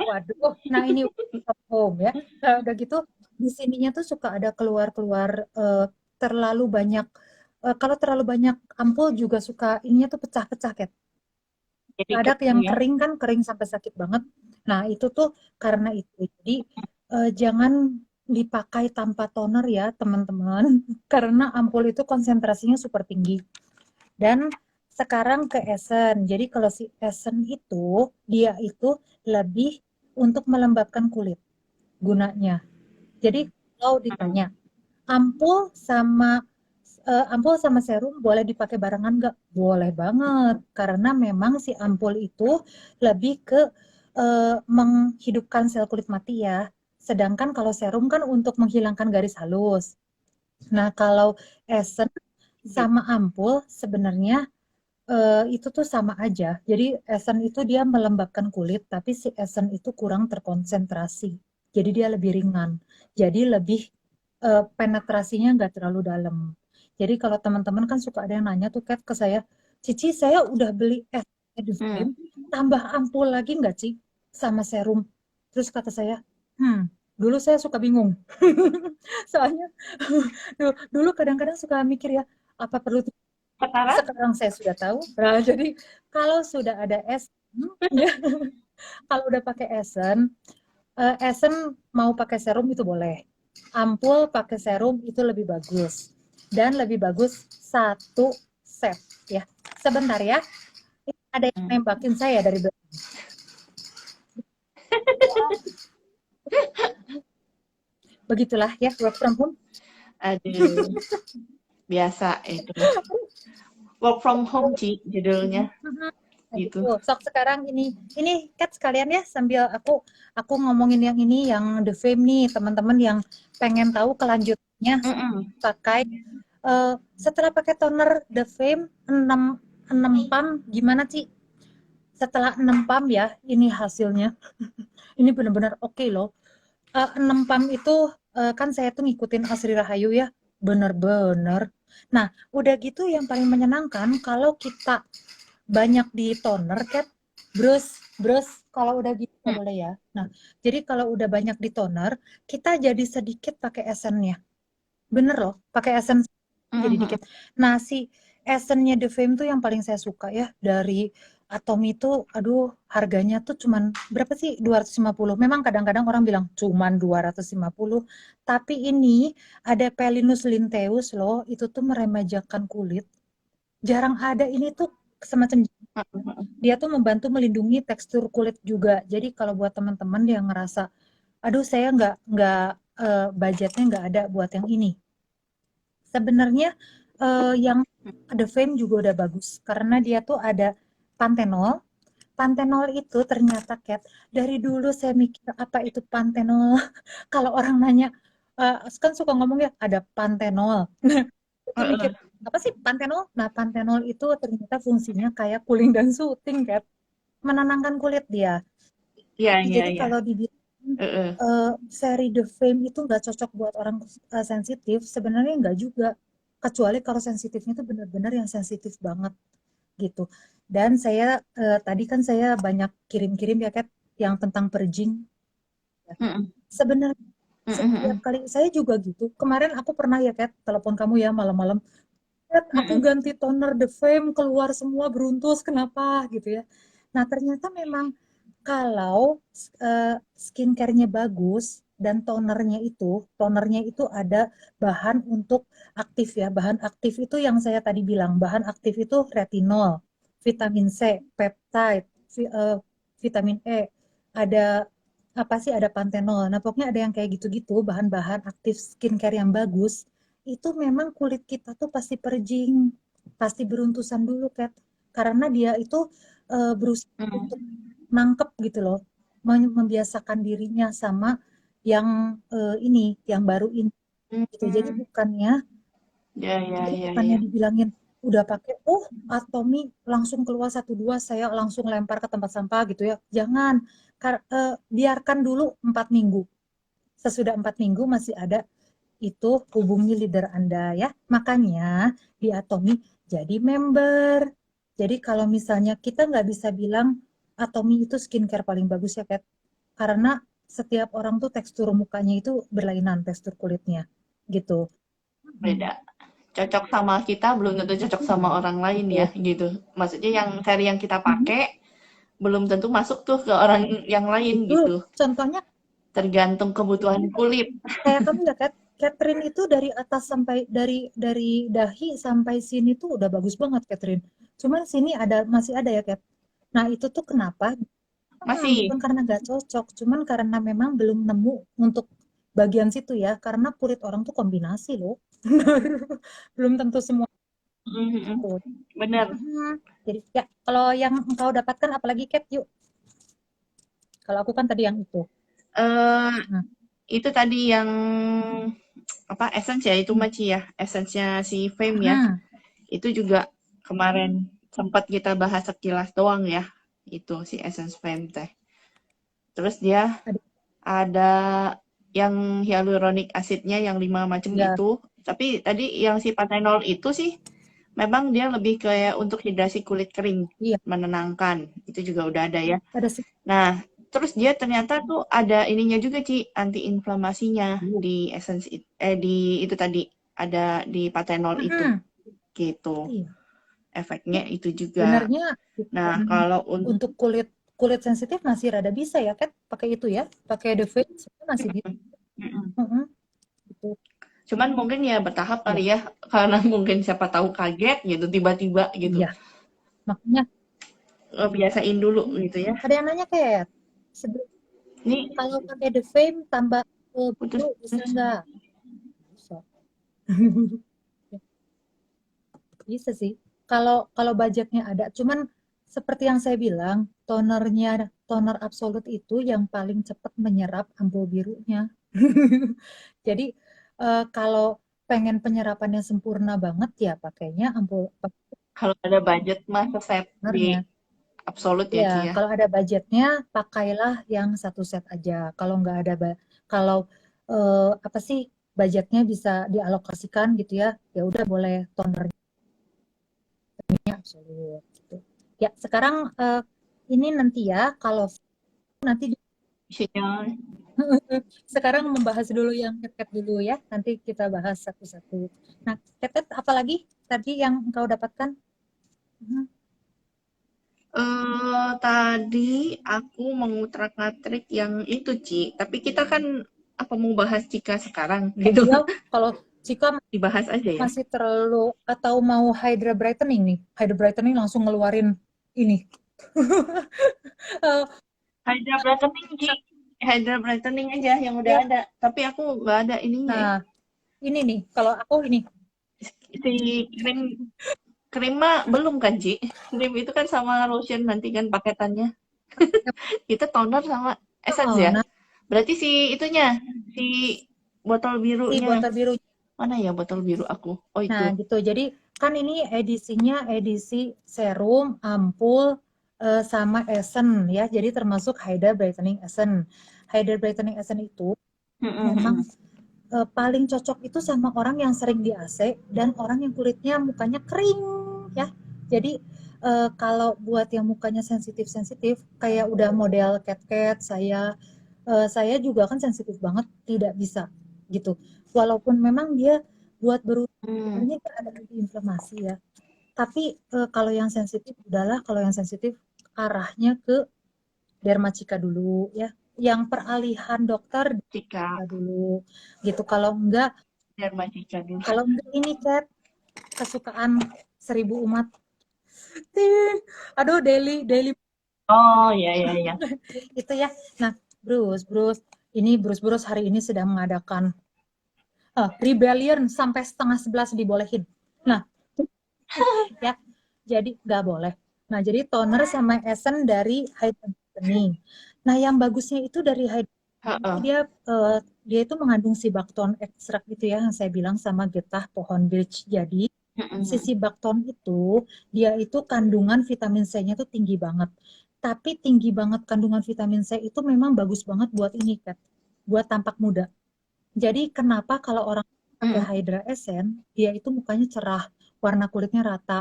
Speaker 1: waduh. Nah, ini from home ya. Nah, udah gitu, di sininya tuh suka ada keluar-keluar terlalu banyak. Kalau terlalu banyak ampul juga suka ininya tuh pecah-pecah, Kat.
Speaker 2: Jadi
Speaker 1: Ada
Speaker 2: kering
Speaker 1: yang
Speaker 2: ya.
Speaker 1: kering kan, kering sampai sakit banget. Nah, itu tuh karena itu. Jadi, jangan dipakai tanpa toner ya, teman-teman. Karena ampul itu konsentrasinya super tinggi. Dan sekarang ke Esen. Jadi kalau si Esen itu, dia itu lebih untuk melembabkan kulit gunanya. Jadi kalau
Speaker 2: Hmm.
Speaker 1: ditanya, ampul sama ampul sama serum boleh dipakai barengan nggak? Boleh banget, karena memang si ampul itu lebih ke menghidupkan sel kulit mati ya. Sedangkan kalau serum kan untuk menghilangkan garis halus. Nah, kalau esen
Speaker 2: Gitu.
Speaker 1: sama ampul sebenarnya itu tuh sama aja. Jadi esen itu dia melembabkan kulit, tapi si esen itu kurang terkonsentrasi. Jadi dia lebih ringan. Jadi lebih penetrasinya nggak terlalu dalam. Jadi kalau teman-teman kan suka ada yang nanya tuh Kat ke saya, Cici saya udah beli
Speaker 2: Hmm.
Speaker 1: Edufame, tambah ampul lagi nggak Ci sama serum? Terus kata saya, dulu saya suka bingung. Soalnya dulu kadang-kadang suka mikir ya, apa perlu
Speaker 2: Sekarang
Speaker 1: sekarang saya sudah tahu. Nah, jadi kalau sudah ada esen, ya, kalau udah pakai esen mau pakai serum itu boleh. Ampul pakai serum itu lebih bagus. Dan lebih bagus satu set ya. Sebentar ya. Ada yang
Speaker 2: hmm.
Speaker 1: nembakin saya dari belakang. Begitulah ya work from home.
Speaker 2: Aduh, biasa itu. Work from home, Ci, judulnya.
Speaker 1: Nah, gitu.
Speaker 2: Gitu.
Speaker 1: Sok sekarang ini Kat sekalian ya sambil aku ngomongin yang ini yang The Fame nih teman-teman yang pengen tahu kelanjutannya
Speaker 2: Mm-mm.
Speaker 1: pakai setelah pakai toner The Fame 6 6 pump gimana sih? Setelah 6 pump ya, ini hasilnya. Ini benar-benar oke loh. 6 pump itu kan saya tuh ngikutin Asri Rahayu ya, bener-bener. Nah, udah gitu yang paling menyenangkan kalau kita banyak di toner kan brus kalau udah gitu nggak
Speaker 2: Hmm.
Speaker 1: boleh ya. Nah, jadi kalau udah banyak di toner, kita jadi sedikit pakai esennya. Bener loh, pakai esen jadi
Speaker 2: Mm-mm.
Speaker 1: dikit. Nah, si esennya The Fame tuh yang paling saya suka ya dari Atom itu, aduh harganya tuh cuman berapa sih? 250. Memang kadang-kadang orang bilang cuman 250, tapi ini ada Pelinus linteus loh, itu tuh meremajakan kulit. Jarang ada ini tuh semacam dia tuh membantu melindungi tekstur kulit juga. Jadi kalau buat teman-teman yang ngerasa, aduh saya nggak budgetnya nggak ada buat yang ini. Sebenarnya yang The Fame juga udah bagus karena dia tuh ada pantenol. Pantenol itu ternyata Kat, dari dulu saya mikir apa itu pantenol. Kalau orang nanya kan suka ngomong ya ada pantenol. Nah, itu mikir
Speaker 2: Mm-mm.
Speaker 1: apa sih pantenol? Nah, pantenol itu ternyata fungsinya kayak cooling dan soothing, Kat. Menenangkan kulit dia.
Speaker 2: Iya, iya,
Speaker 1: Jadi
Speaker 2: iya.
Speaker 1: kalau dibilang
Speaker 2: Heeh.
Speaker 1: seri The Fame itu nggak cocok buat orang sensitif, sebenarnya nggak juga. Kecuali kalau sensitifnya itu benar-benar yang sensitif banget gitu. Dan saya tadi kan saya banyak kirim-kirim ya Kat yang tentang purging.
Speaker 2: Mm-mm.
Speaker 1: Sebenarnya setiap
Speaker 2: Mm-mm.
Speaker 1: kali saya juga gitu. Kemarin aku pernah ya Kat telepon kamu ya malam-malam. Kat, aku
Speaker 2: Mm-mm.
Speaker 1: ganti toner The Fame keluar semua beruntus kenapa gitu ya. Nah ternyata memang kalau skincare-nya bagus dan tonernya itu ada bahan untuk aktif ya. Bahan aktif itu yang saya tadi bilang, bahan aktif itu retinol, vitamin C, peptide, vitamin E, ada apa sih ada pantenol. Nah, pokoknya ada yang kayak gitu-gitu, bahan-bahan aktif skincare yang bagus. Itu memang kulit kita tuh pasti purging, pasti beruntusan dulu, Kat. Karena dia itu berusaha untuk
Speaker 2: Mm.
Speaker 1: nangkep gitu loh, membiasakan dirinya sama yang ini, yang baru ini gitu. Jadi
Speaker 2: Mm.
Speaker 1: bukannya
Speaker 2: Ya, ya,
Speaker 1: jadi
Speaker 2: ya,
Speaker 1: bukannya
Speaker 2: ya.
Speaker 1: dibilangin udah pakai, Atomi langsung keluar satu dua, saya langsung lempar ke tempat sampah gitu ya. Jangan, biarkan dulu 4 minggu. Sesudah 4 minggu masih ada itu hubungi leader Anda ya. Makanya di Atomi jadi member. Jadi kalau misalnya kita nggak bisa bilang Atomi itu skincare paling bagus ya, Kat. Karena setiap orang tuh tekstur mukanya itu berlainan, tekstur kulitnya gitu. Hmm,
Speaker 2: Beda. Cocok sama kita belum tentu cocok sama orang lain ya,
Speaker 1: gitu.
Speaker 2: gitu. Maksudnya yang seri yang kita
Speaker 1: Mhm.
Speaker 2: pakai belum tentu masuk tuh ke orang yang lain
Speaker 1: Itu
Speaker 2: gitu.
Speaker 1: contohnya
Speaker 2: Tergantung kebutuhan kulit.
Speaker 1: kayak kamu ya, Kat. Catherine itu dari atas sampai dari dahi sampai sini tuh udah bagus banget, Catherine. Cuman sini masih ada ya, Kat. Nah, itu tuh kenapa?
Speaker 2: Masih.
Speaker 1: Bukan karena nggak cocok, cuman karena memang belum nemu untuk bagian situ ya, karena kulit orang tuh kombinasi loh. Belum tentu semua
Speaker 2: Mhm.
Speaker 1: itu.
Speaker 2: Bener.
Speaker 1: Mhm. Jadi ya, kalau yang engkau dapatkan apalagi Cat, yuk. Kalau aku kan tadi yang itu.
Speaker 2: Eh,
Speaker 1: Nah,
Speaker 2: itu tadi yang apa essence ya itu
Speaker 1: hmm.
Speaker 2: Maci ya, essence-nya si Fame ya.
Speaker 1: Hmm.
Speaker 2: Itu juga kemarin sempat kita bahas sekilas doang ya. Itu si essence Fame teh. Terus dia
Speaker 1: Ada,
Speaker 2: ada yang hyaluronic acidnya yang 5 macam
Speaker 1: ya,
Speaker 2: itu. Tapi tadi yang si pantenol itu sih memang dia lebih kayak untuk hidrasi kulit kering,
Speaker 1: iya,
Speaker 2: menenangkan. Itu juga udah ada ya.
Speaker 1: ada sih.
Speaker 2: Nah, terus dia ternyata tuh ada ininya juga, Ci, anti-inflamasinya di essence di itu tadi ada di patenol itu
Speaker 1: Mhm.
Speaker 2: gitu.
Speaker 1: Iya.
Speaker 2: Efeknya itu juga.
Speaker 1: Sebenarnya
Speaker 2: Nah,
Speaker 1: um,
Speaker 2: kalau
Speaker 1: untuk kulit kulit sensitif masih rada bisa ya, Kat, pakai itu ya, pakai The Face masih bisa. Mhm. Gitu.
Speaker 2: cuman mungkin ya bertahap
Speaker 1: Ya,
Speaker 2: kali ya, karena mungkin siapa tahu kaget gitu tiba-tiba gitu.
Speaker 1: iya. Makanya
Speaker 2: Biasain dulu gitu ya.
Speaker 1: ada yang nanya kayak
Speaker 2: Ini
Speaker 1: kalau pakai The Fame tambah
Speaker 2: putus.
Speaker 1: biru bisa nggak? Bisa. Bisa sih. Kalau kalau budgetnya ada, cuman seperti yang saya bilang, toner absolut itu yang paling cepat menyerap ampul birunya. Jadi kalau pengen penyerapannya sempurna banget ya pakainya ampul
Speaker 2: Kalau ada budget mah set di
Speaker 1: tonernya.
Speaker 2: absolut ya
Speaker 1: Ya,
Speaker 2: Ci ya.
Speaker 1: kalau ada budgetnya pakailah yang satu set aja. Kalau nggak ada, kalau apa sih budgetnya bisa dialokasikan gitu ya, ya udah boleh tonernya absolut. Gitu. Ya, sekarang ini nanti ya, kalau nanti
Speaker 2: Isinya
Speaker 1: sekarang membahas dulu yang cat dulu ya, nanti kita bahas satu-satu. Nah, cat apa lagi tadi yang engkau dapatkan? Mhm.
Speaker 2: tadi aku mengutrak-atrik yang itu, Ci. Tapi kita kan apa mau bahas Cika sekarang gitu.
Speaker 1: Ya, kalau jika
Speaker 2: Dibahas aja ya.
Speaker 1: masih terlalu atau mau Hydra Brightening nih, Hydra Brightening langsung ngeluarin ini. Eh,
Speaker 2: Hydra Brightening, Ci. Hydra Brightening aja yang udah
Speaker 1: ya,
Speaker 2: ada. Tapi aku nggak ada ininya ya.
Speaker 1: nah ini nih, kalau aku ini
Speaker 2: Si krim krim mah belum kan, Ci? Krim itu kan sama lotion nanti kan paketannya. Kita toner sama essence
Speaker 1: oh,
Speaker 2: ya.
Speaker 1: nah
Speaker 2: Berarti si itunya, si botol
Speaker 1: si
Speaker 2: birunya.
Speaker 1: botol biru
Speaker 2: Mana ya botol biru aku? Oh
Speaker 1: Nah,
Speaker 2: itu.
Speaker 1: gitu. Jadi kan ini edisinya edisi serum, ampul, sama essence ya. Jadi termasuk Hydra Brightening Essence. Hydra Brightening Essence itu memang paling cocok itu sama orang yang sering di AC dan orang yang kulitnya mukanya kering ya. Jadi kalau buat yang mukanya sensitif-sensitif kayak udah model cat-cat saya juga kan sensitif banget tidak bisa gitu. Walaupun memang dia buat
Speaker 2: Hmm.
Speaker 1: sebenarnya ada anti-inflamasi ya. Tapi kalau yang sensitif udahlah kalau yang sensitif arahnya ke dermacika dulu ya. Yang peralihan dokter
Speaker 2: Cika,
Speaker 1: dulu gitu.
Speaker 2: Dermatika dulu.
Speaker 1: Kalau enggak ini Cat kesukaan 1000 umat. Tin, aduh daily daily
Speaker 2: Oh iya iya iya.
Speaker 1: itu ya. Nah, Bruce hari ini sedang mengadakan rebellion sampai setengah 11 dibolehin. Nah, ya, jadi nggak boleh. Nah, jadi toner sama essence dari Hydra Brightening. Nah, yang bagusnya itu dari Hydra itu
Speaker 2: Heeh.
Speaker 1: dia itu mengandung sibakton ekstrak itu ya yang saya bilang sama getah pohon birch. Jadi si
Speaker 2: Mm-mm.
Speaker 1: sibakton itu dia itu kandungan vitamin C-nya tuh tinggi banget. Tapi tinggi banget kandungan vitamin C itu memang bagus banget buat ini Kat, buat tampak muda. Jadi kenapa kalau orang pakai
Speaker 2: Mm-mm.
Speaker 1: Hydra Essence, dia itu mukanya cerah, warna kulitnya rata,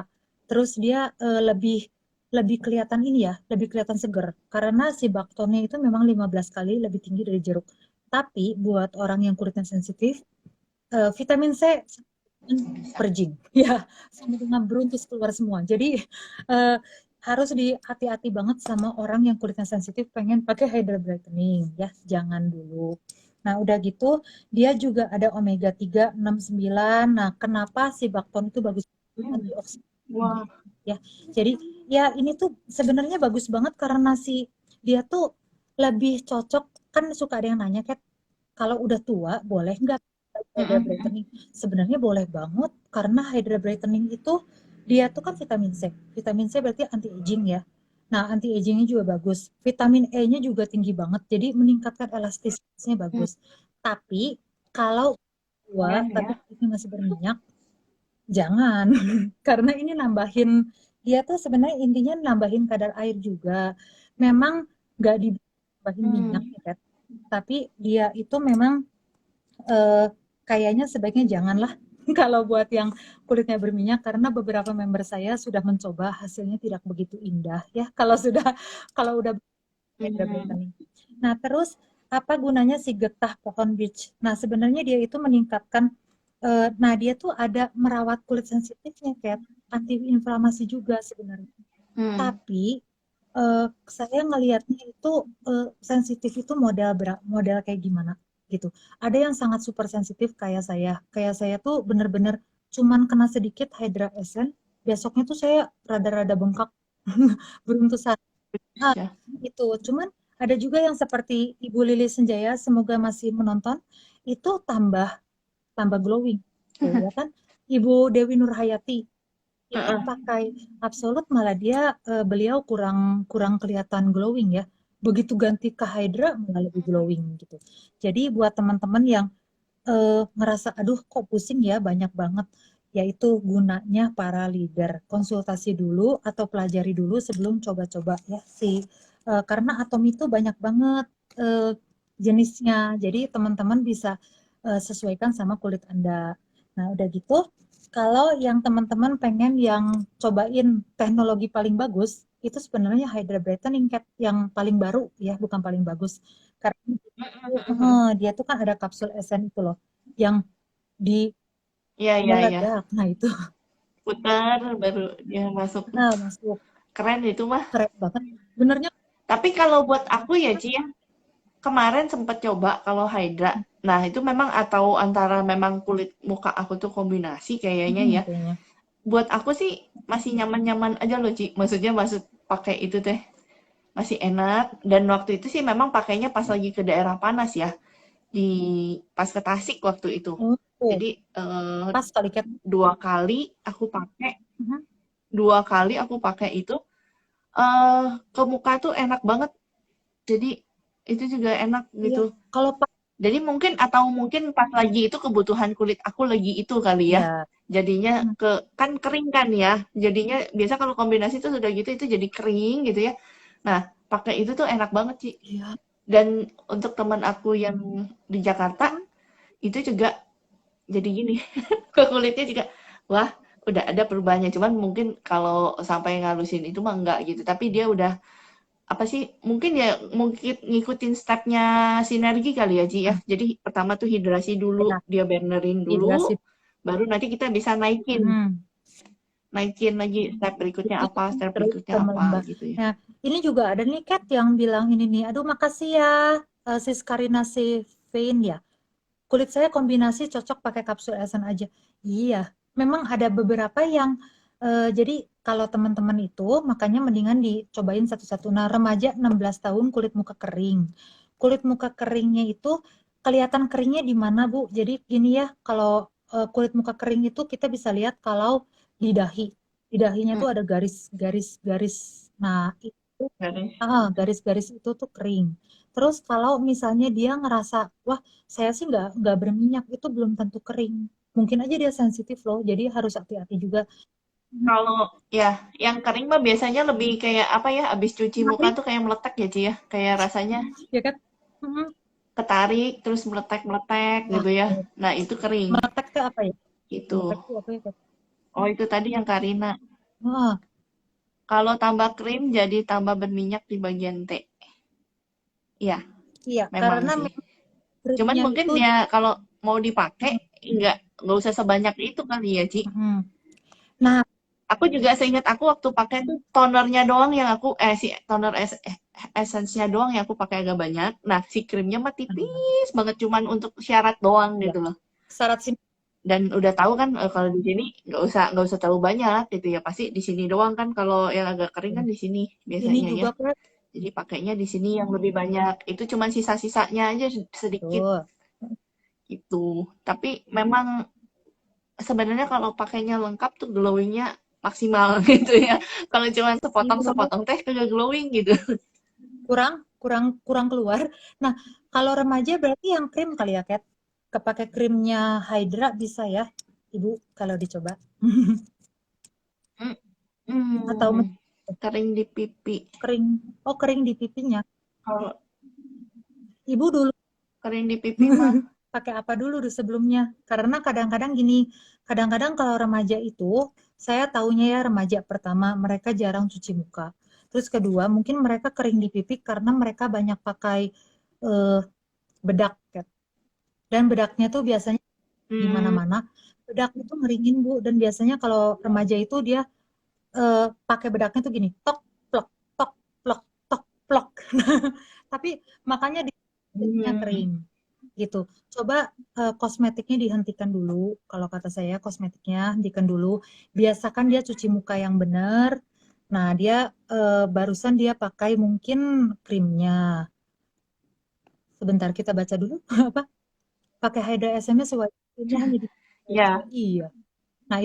Speaker 1: terus dia lebih lebih kelihatan ini ya, lebih kelihatan seger. Karena si baktonnya itu memang 15 kali lebih tinggi dari jeruk. Tapi buat orang yang kulitnya sensitif, vitamin C purging, ya, sama dengan beruntus keluar semua. Jadi eh, harus hati-hati banget sama orang yang kulitnya sensitif pengen pakai Hydra Brightening, ya, jangan dulu. Nah, udah gitu, dia juga ada omega 3, 6, 9. Nah, kenapa si bakton itu bagus?
Speaker 2: Hmm.
Speaker 1: Antioksidan.
Speaker 2: Wah.
Speaker 1: Ya, jadi ya ini tuh sebenarnya bagus banget karena dia tuh lebih cocok, kan suka ada yang nanya, Kat, kalau udah tua boleh nggak Hydra
Speaker 2: Mm-mm.
Speaker 1: Brightening? Sebenarnya boleh banget karena Hydra Brightening itu dia tuh kan vitamin C. Vitamin C berarti anti aging ya. Nah, anti agingnya juga bagus. Vitamin E-nya juga tinggi banget, jadi meningkatkan elastisitasnya
Speaker 2: Hmm.
Speaker 1: bagus. Tapi kalau tua
Speaker 2: Keren
Speaker 1: tapi
Speaker 2: ya.
Speaker 1: kulitnya masih berminyak, jangan. Karena ini dia tuh sebenarnya intinya nambahin kadar air juga. Memang nggak ditambahin minyak
Speaker 2: Hmm.
Speaker 1: ya, Kat. Tapi dia itu memang kayaknya sebaiknya janganlah kalau buat yang kulitnya berminyak karena beberapa member saya sudah mencoba hasilnya tidak begitu indah ya kalau udah Hydra
Speaker 2: Hmm.
Speaker 1: Brightening. Nah, terus apa gunanya si getah pohon beach? Nah, sebenarnya dia itu meningkatkan nah dia tuh ada merawat kulit sensitifnya kayak anti-inflamasi juga sebenarnya.
Speaker 2: Hmm.
Speaker 1: Tapi saya ngelihatnya itu sensitif itu model kayak gimana gitu. Ada yang sangat super sensitif kayak saya. Kayak saya tuh bener-bener cuman kena sedikit Hydra Essence, besoknya tuh saya rada-rada bengkak, beruntusan. Ah,
Speaker 2: Ya.
Speaker 1: itu. Cuman ada juga yang seperti Ibu Lili Senjaya, semoga masih menonton, itu tambah tambah glowing. Tuh, ya kan? Ibu Dewi Nurhayati itu
Speaker 2: Heeh.
Speaker 1: pakai absolut malah beliau kurang kurang kelihatan glowing ya. Begitu ganti ke Hydra malah lebih glowing gitu. Jadi buat teman-teman yang ngerasa aduh kok pusing ya banyak banget, yaitu gunanya para leader konsultasi dulu atau pelajari dulu sebelum coba-coba ya karena atom itu banyak banget eh, jenisnya. Jadi teman-teman bisa sesuaikan sama kulit Anda. Nah, udah gitu kalau yang teman-teman pengen yang cobain teknologi paling bagus, itu sebenarnya Hydra Brightening Cat yang paling baru ya, bukan paling bagus. Karena dia tuh kan ada kapsul esen itu loh, yang di
Speaker 2: Iya iya iya.
Speaker 1: meledak. Nah itu
Speaker 2: Putar baru dia masuk.
Speaker 1: masuk
Speaker 2: Keren itu mah.
Speaker 1: keren banget. Benernya
Speaker 2: Tapi kalau buat aku ya Ci ya, kemarin sempat coba kalau Hydra. Nah, itu memang atau antara memang kulit muka aku tuh kombinasi kayaknya ya.
Speaker 1: kayaknya.
Speaker 2: Buat aku sih masih nyaman-nyaman aja loh, Ci. Maksudnya maksud pakai itu teh masih enak. Dan waktu itu sih memang pakainya pas lagi ke daerah panas ya. Di pas ke Tasik waktu itu.
Speaker 1: Oh,
Speaker 2: Jadi
Speaker 1: pas kali Cat.
Speaker 2: dua kali aku pakai,
Speaker 1: Mhm.
Speaker 2: dua kali aku pakai itu ke muka tuh enak banget. Jadi itu juga enak
Speaker 1: Iya,
Speaker 2: gitu.
Speaker 1: kalau
Speaker 2: Jadi mungkin pas lagi itu kebutuhan kulit aku lagi itu kali ya.
Speaker 1: Ya.
Speaker 2: Jadinya kan kering kan ya. Jadinya biasa kalau kombinasi itu sudah gitu itu jadi kering gitu ya. Nah, pakai itu tuh enak banget sih.
Speaker 1: Iya.
Speaker 2: Dan untuk teman aku yang di Jakarta itu juga jadi gini. Ke kulitnya juga wah, udah ada perubahannya. Cuman mungkin kalau sampai ngalusin itu mah enggak gitu. Tapi dia udah apa sih mungkin ngikutin stepnya sinergi kali ya Ji ya. Jadi pertama tuh hidrasi dulu,
Speaker 1: Ya,
Speaker 2: dia burnerin dulu,
Speaker 1: hidrasi.
Speaker 2: baru nanti kita bisa naikin lagi step
Speaker 1: Terus
Speaker 2: berikutnya
Speaker 1: ke
Speaker 2: apa
Speaker 1: melembab.
Speaker 2: gitu ya.
Speaker 1: Nah, ini juga ada nih Kat yang bilang ini nih, aduh makasih ya Sis Karina Vein ya. Kulit saya kombinasi cocok pakai kapsul esen aja. Iya, memang ada beberapa yang jadi kalau teman-teman itu makanya mendingan dicobain satu-satu. Nah, remaja 16 tahun kulit muka kering. Kulit muka keringnya itu kelihatan keringnya di mana, Bu? Jadi gini ya, kalau kulit muka kering itu kita bisa lihat kalau di dahi. Di dahinya
Speaker 2: Hmm,
Speaker 1: tuh ada garis-garis. Nah, itu
Speaker 2: garis.
Speaker 1: garis-garis itu tuh kering. Terus kalau misalnya dia ngerasa, wah saya sih nggak berminyak, itu belum tentu kering. Mungkin aja dia sensitif loh, jadi harus hati-hati juga.
Speaker 2: Kalau ya yang kering mah biasanya lebih kayak apa ya, abis cuci muka
Speaker 1: Tapi,
Speaker 2: tuh kayak meletek ya Ci ya. Kayak rasanya
Speaker 1: ya kan? Mm,
Speaker 2: ketarik terus meletek-meletek
Speaker 1: Nah,
Speaker 2: gitu ya. Nah, itu kering
Speaker 1: meletek ke apa ya? Meletek
Speaker 2: gitu.
Speaker 1: tuh apa ya, Kat?
Speaker 2: Oh, itu tadi yang Karina.
Speaker 1: Ah,
Speaker 2: Kalau tambah krim jadi tambah berminyak di bagian T. Iya,
Speaker 1: iya,
Speaker 2: memang
Speaker 1: karena
Speaker 2: sih.
Speaker 1: memang
Speaker 2: Cuman
Speaker 1: krimnya
Speaker 2: mungkin
Speaker 1: itu,
Speaker 2: ya kalau mau dipakai nggak usah sebanyak itu kali ya, Ci.
Speaker 1: mm. Nah,
Speaker 2: Aku juga seingat aku waktu pakai tuh tonernya doang yang aku si toner essence-nya doang yang aku pakai agak banyak. Nah, si krimnya mah tipis banget cuman untuk syarat doang
Speaker 1: ya,
Speaker 2: gitu loh.
Speaker 1: syarat sini
Speaker 2: Dan udah tahu kan kalau di sini nggak usah terlalu banyak gitu ya. Pasti di sini doang kan kalau yang agak kering kan di sini
Speaker 1: ini
Speaker 2: biasanya ya.
Speaker 1: juga Kat.
Speaker 2: Jadi pakainya di sini yang lebih banyak. Itu cuman sisa-sisanya aja sedikit
Speaker 1: Betul.
Speaker 2: gitu. Tapi memang sebenarnya kalau pakainya lengkap tuh glowingnya maksimal gitu ya. Kalau cuma
Speaker 1: Iya,
Speaker 2: sepotong-sepotong teh kagak glowing gitu.
Speaker 1: kurang kurang kurang keluar. Nah, kalau remaja berarti yang krim kali ya, Kat? Kepake krimnya Hydra bisa ya, Ibu, kalau dicoba.
Speaker 2: Hmm,
Speaker 1: Atau
Speaker 2: kering di pipi.
Speaker 1: kering, oh kering di pipinya.
Speaker 2: Kalau
Speaker 1: Ibu dulu
Speaker 2: kering di pipi mah,
Speaker 1: pakai apa dulu sebelumnya? Karena kadang-kadang gini, kadang-kadang kalau remaja itu, saya taunya ya remaja pertama, mereka jarang cuci muka. Terus kedua, mungkin mereka kering di pipi karena mereka banyak pakai eh, bedak, Kat. Dan bedaknya tuh biasanya di
Speaker 2: hmm,
Speaker 1: mana-mana. Bedak itu ngeringin, Bu. Dan biasanya kalau remaja itu dia pakai bedaknya tuh gini, tok, plok, tok, plok, tok, plok. Tapi makanya dia
Speaker 2: hmm,
Speaker 1: kering gitu. Coba kosmetiknya dihentikan dulu. Kalau kata saya kosmetiknya hentikan dulu. Biasakan dia cuci muka yang benar. Nah, dia barusan dia pakai mungkin krimnya. Sebentar kita baca dulu apa? Pakai Hydra SMS wajibnya hanya di aja.
Speaker 2: ya,
Speaker 1: Iya. Nah,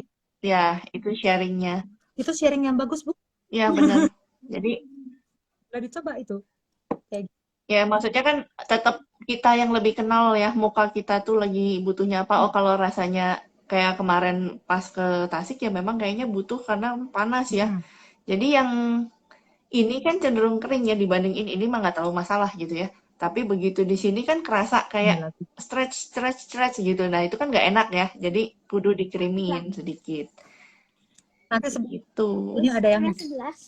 Speaker 2: ya itu sharingnya.
Speaker 1: itu sharing yang bagus, Bu.
Speaker 2: Ya benar. Jadi
Speaker 1: Udah dicoba itu. Kayak gitu.
Speaker 2: ya maksudnya kan tetap kita yang lebih kenal ya muka kita tuh lagi butuhnya apa. Oh kalau rasanya kayak kemarin pas ke Tasik ya memang kayaknya butuh karena panas ya.
Speaker 1: Mm-mm.
Speaker 2: Jadi yang ini kan cenderung kering ya dibanding ini mah nggak terlalu masalah gitu ya. Tapi begitu di sini kan kerasa
Speaker 1: Ini
Speaker 2: kayak
Speaker 1: lagi.
Speaker 2: stretch stretch stretch gitu. Nah itu kan nggak enak ya. Jadi kudu
Speaker 3: Ya,
Speaker 2: dikirimin sedikit
Speaker 1: Nanti
Speaker 2: gitu.
Speaker 1: sebetulnya ada yang
Speaker 3: 11.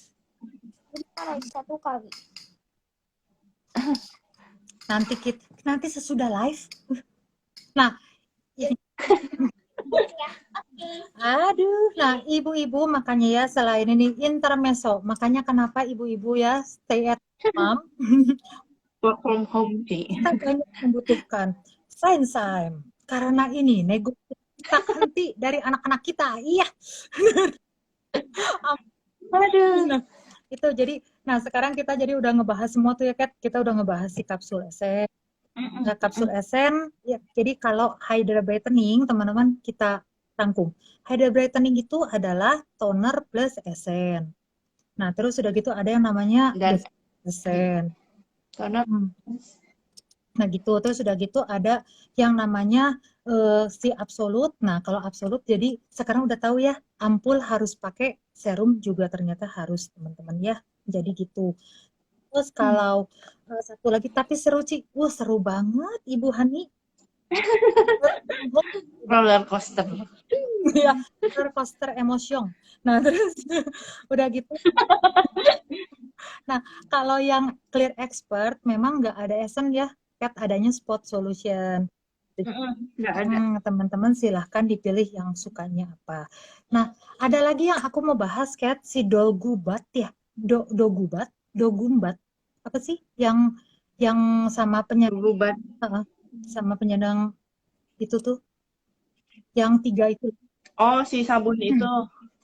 Speaker 3: Jadi naik satu kali.
Speaker 1: nanti sesudah live. Nah,
Speaker 3: Ya,
Speaker 1: aduh, nah ibu-ibu makanya ya selain ini intermezzo, makanya kenapa ibu-ibu ya stay at home,
Speaker 2: Work from home sih.
Speaker 1: kita banyak membutuhkan sign karena ini negosiasi tak henti dari anak-anak kita. Iya,
Speaker 2: Aduh.
Speaker 1: nah, itu jadi, nah sekarang kita jadi udah ngebahas semua tuh ya Kat, kita udah ngebahas si kapsul esen. Nah, kapsul esen, ya, jadi kalau Hydra Brightening, teman-teman kita rangkum. Hydra Brightening itu adalah toner plus esen. Nah, terus sudah gitu ada yang namanya
Speaker 2: Dan
Speaker 1: base esen.
Speaker 2: toner
Speaker 1: Hmm. Nah gitu, terus udah gitu ada yang namanya si absolut. Nah kalau absolut jadi sekarang udah tahu ya, ampul harus pakai, serum juga ternyata harus teman-teman ya. Jadi gitu. Terus kalau satu lagi, tapi seru Ci, seru banget Ibu Hani.
Speaker 2: Roller coaster.
Speaker 1: Ya, roller coaster emotion. Nah terus udah gitu. Nah kalau yang clear expert memang nggak ada esen ya, Kat, adanya spot solution.
Speaker 2: Nggak ada.
Speaker 1: Teman-teman silahkan dipilih yang sukanya apa. Nah, ada lagi yang aku mau bahas, Kat, si Dolgubat ya. Dogubat, Dogumbat. Apa sih yang sama penyandang,
Speaker 2: Gubat.
Speaker 1: sama penyandang itu tuh, yang 3 itu.
Speaker 2: Oh, si sabun itu.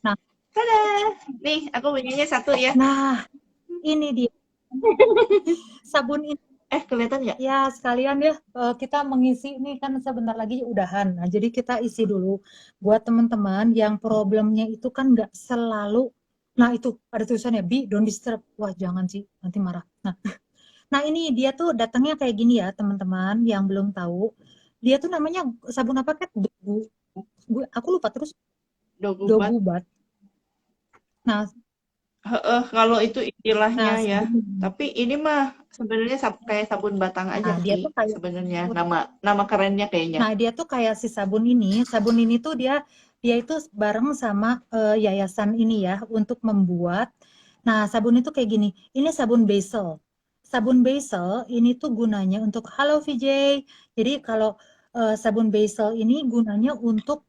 Speaker 1: Nah,
Speaker 2: Tada! Nih, aku punyanya satu ya.
Speaker 1: nah, ini dia sabun ini.
Speaker 2: Kelihatan nggak?
Speaker 1: Ya, sekalian ya, kita mengisi ini kan sebentar lagi udahan. Nah, jadi kita isi dulu buat teman-teman yang problemnya itu kan nggak selalu. Nah, itu ada tulisannya, don't disturb. Wah, jangan sih, nanti marah. Nah, ini dia tuh datangnya kayak gini ya, teman-teman yang belum tahu. Dia tuh namanya sabun apa kan? Aku lupa terus,
Speaker 2: Dogubat.
Speaker 1: Dogubat. Nah,
Speaker 2: Kalau itu istilahnya ya.
Speaker 1: sabun ini.
Speaker 2: Tapi ini mah sebenarnya kayak sabun batang aja
Speaker 1: Nah, dia
Speaker 2: sih
Speaker 1: tuh kayak
Speaker 2: sebenarnya. Nama kerennya kayaknya.
Speaker 1: Nah, dia tuh kayak si sabun ini. Sabun ini tuh dia itu bareng sama yayasan ini ya untuk membuat. Nah, sabun itu kayak gini. Ini sabun basil. Sabun basil ini tuh gunanya untuk halo VJ. Jadi kalau sabun basil ini gunanya untuk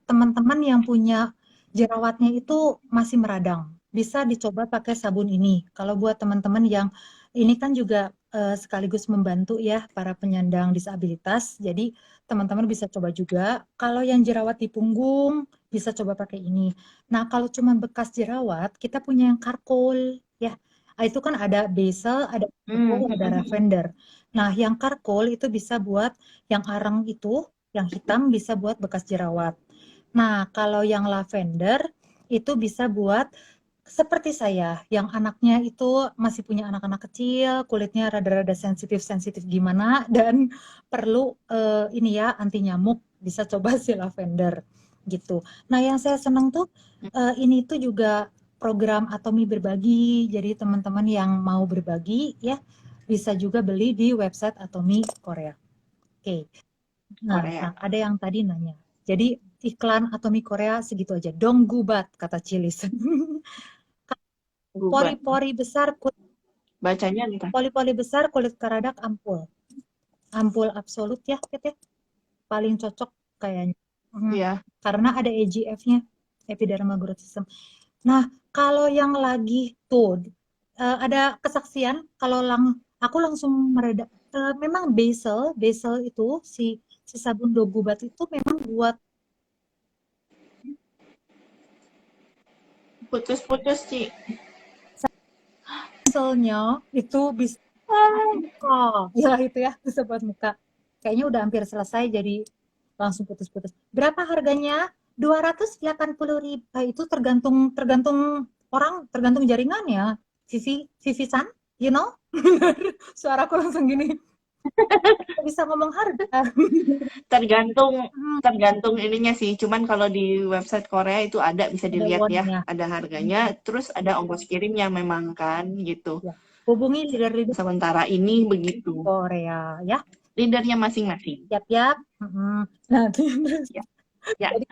Speaker 1: teman-teman yang punya jerawatnya itu masih meradang. Bisa dicoba pakai sabun ini. Kalau buat teman-teman yang ini kan juga sekaligus membantu ya para penyandang disabilitas. Jadi teman-teman bisa coba juga. Kalau yang jerawat di punggung, bisa coba pakai ini. Nah, kalau cuma bekas jerawat, kita punya yang charcoal, ya. Itu kan ada basil, ada charcoal, ada lavender. Nah, yang charcoal itu bisa buat yang arang itu, yang hitam bisa buat bekas jerawat. Nah, kalau yang lavender itu bisa buat seperti saya, yang anaknya itu masih punya anak-anak kecil, kulitnya rada-rada sensitif-sensitif gimana, dan perlu ini ya anti nyamuk, bisa coba si lavender gitu. Nah, yang saya senang tuh ini tuh juga program Atomi Berbagi. Jadi teman-teman yang mau berbagi ya bisa juga beli di website Atomi Korea. Oke. Nah, ada yang tadi nanya. Jadi iklan Atomi Korea segitu aja. Donggubat kata Cilis. Pori-pori besar,
Speaker 2: Bacanya entah.
Speaker 1: pori-pori besar, kulit keradak, ampul. Ampul absolut ya, Ket, ya. Paling cocok kayaknya.
Speaker 2: Iya.
Speaker 1: Karena ada EGF-nya, epidermal growth system. Nah, kalau yang lagi tuh ada kesaksian kalau aku langsung mereda. Memang basil itu si sabun Dogubat itu memang buat
Speaker 2: putus-putus Ci.
Speaker 1: basilnya itu bisa muka. Ya itu ya, bisa buat muka. Kayaknya udah hampir selesai jadi langsung putus-putus. Berapa harganya? 280.000. Itu tergantung tergantung orang, tergantung jaringan ya. Vivi San, you know? Suaraku langsung gini. Bisa ngomong harga.
Speaker 2: Tergantung ininya sih. Cuman kalau di website Korea itu ada bisa dilihat ya, ada harganya, terus ada ongkos kirimnya memang kan gitu.
Speaker 1: Ya. Hubungi leader-leader
Speaker 2: sementara ini begitu.
Speaker 1: Korea ya.
Speaker 2: Leadernya masing-masing.
Speaker 1: Yap. Nah, terus
Speaker 2: ya.
Speaker 1: Jadi,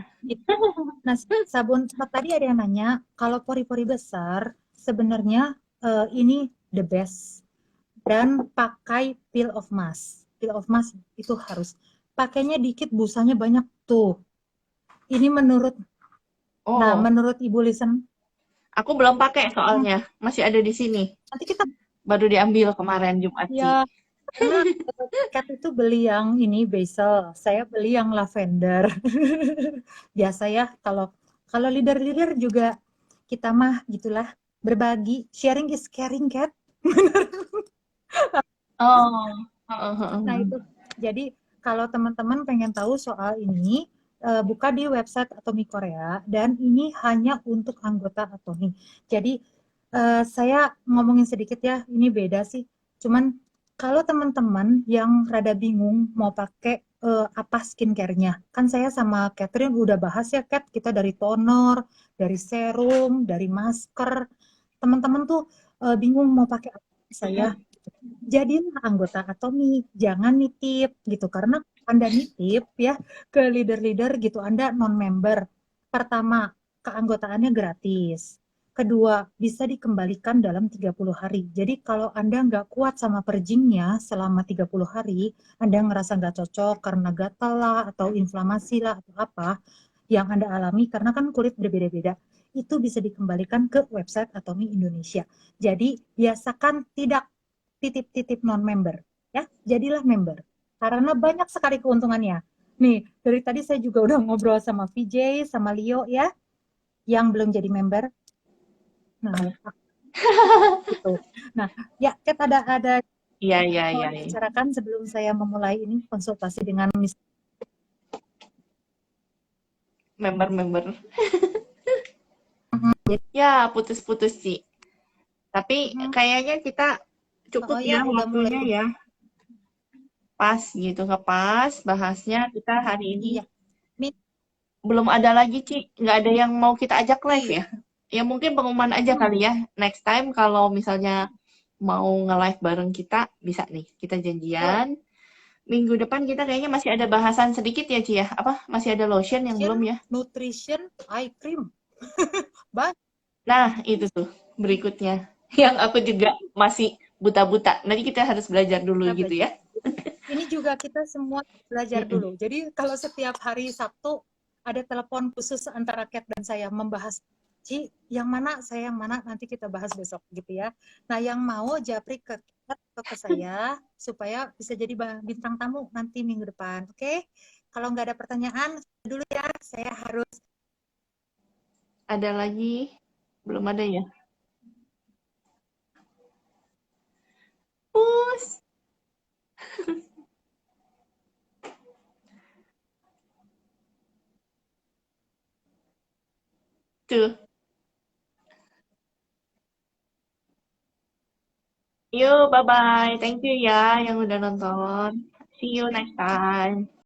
Speaker 1: nah, sabun tadi ada yang nanya, kalau pori-pori besar sebenarnya ini the best. Dan pakai peel of mask. Peel of mask itu harus. Pakainya dikit, busanya banyak tuh. Ini menurut menurut Ibu Listen.
Speaker 2: Aku belum pakai soalnya, masih ada di sini.
Speaker 1: Nanti kita
Speaker 2: baru diambil kemarin Jumat sih.
Speaker 1: Ya, karena Kat itu beli yang ini basil, saya beli yang lavender. Biasa ya, kalau leader-leader juga kita mah gitulah, berbagi, sharing is caring, Kat. Nah itu, jadi kalau teman-teman pengen tahu soal ini, buka di website Atomi Korea, dan ini hanya untuk anggota Atomi. Jadi saya ngomongin sedikit ya, ini beda sih, cuman Kalau teman-teman yang rada bingung mau pakai apa skincare-nya, kan saya sama Catherine udah bahas ya, Cat, kita dari toner, dari serum, dari masker. Teman-teman tuh bingung mau pakai apa. Saya jadilah anggota Atomi, jangan nitip gitu. Karena Anda nitip ya ke leader-leader gitu, Anda non-member. Pertama, keanggotaannya gratis. Kedua, bisa dikembalikan dalam 30 hari. Jadi kalau Anda nggak kuat sama purgingnya selama 30 hari, Anda ngerasa nggak cocok karena gatal lah, atau inflamasi lah, atau apa yang Anda alami, karena kan kulit berbeda-beda, itu bisa dikembalikan ke website Atomi Indonesia. Jadi biasakan tidak titip-titip non-member, ya, jadilah member. Karena banyak sekali keuntungannya. Nih, dari tadi saya juga udah ngobrol sama VJ, sama Leo ya, yang belum jadi member. Nah, gitu. Nah, ya, Kat, ada
Speaker 2: Iya, iya,
Speaker 1: mau
Speaker 2: iya.
Speaker 1: dibicarakan sebelum saya memulai ini konsultasi dengan Miss.
Speaker 2: Member-member. Ya, putus-putus sih. Tapi kayaknya kita
Speaker 1: Oh
Speaker 2: cukup
Speaker 1: ya,
Speaker 2: ya
Speaker 1: udah mulai.
Speaker 2: waktunya ya. Pas gitu, ngepas bahasnya kita hari ini.
Speaker 1: Iya. Miss,
Speaker 2: Belum ada lagi, Ci. Nggak ada yang mau kita ajak live
Speaker 1: iya.
Speaker 2: ya. Ya mungkin pengumuman aja kali ya. Next time kalau misalnya mau nge-live bareng kita, bisa nih. Kita
Speaker 1: Boleh.
Speaker 2: janjian. Minggu depan kita kayaknya masih ada bahasan sedikit ya, Ci ya. Apa? Masih ada lotion yang belum ya?
Speaker 1: Nutrition, eye cream. Banyak.
Speaker 2: Nah, itu tuh berikutnya. Yang aku juga masih buta-buta. Nanti kita harus belajar dulu
Speaker 1: Kita
Speaker 2: gitu
Speaker 1: belajar.
Speaker 2: ya.
Speaker 1: Ini juga kita semua belajar
Speaker 2: Mm-mm.
Speaker 1: dulu. Jadi kalau setiap hari Sabtu ada telepon khusus antara Kat dan saya membahas, Ci, yang mana, saya yang mana, nanti kita bahas besok gitu ya. Nah, yang mau japri ke Kat atau ke saya supaya bisa jadi bintang tamu nanti minggu depan. Oke? Kalau nggak ada pertanyaan, dulu ya. Saya harus
Speaker 2: Ada lagi? Belum ada ya? Pus. Tuh. Yuk, bye-bye. Thank you ya yang udah nonton. See you next time.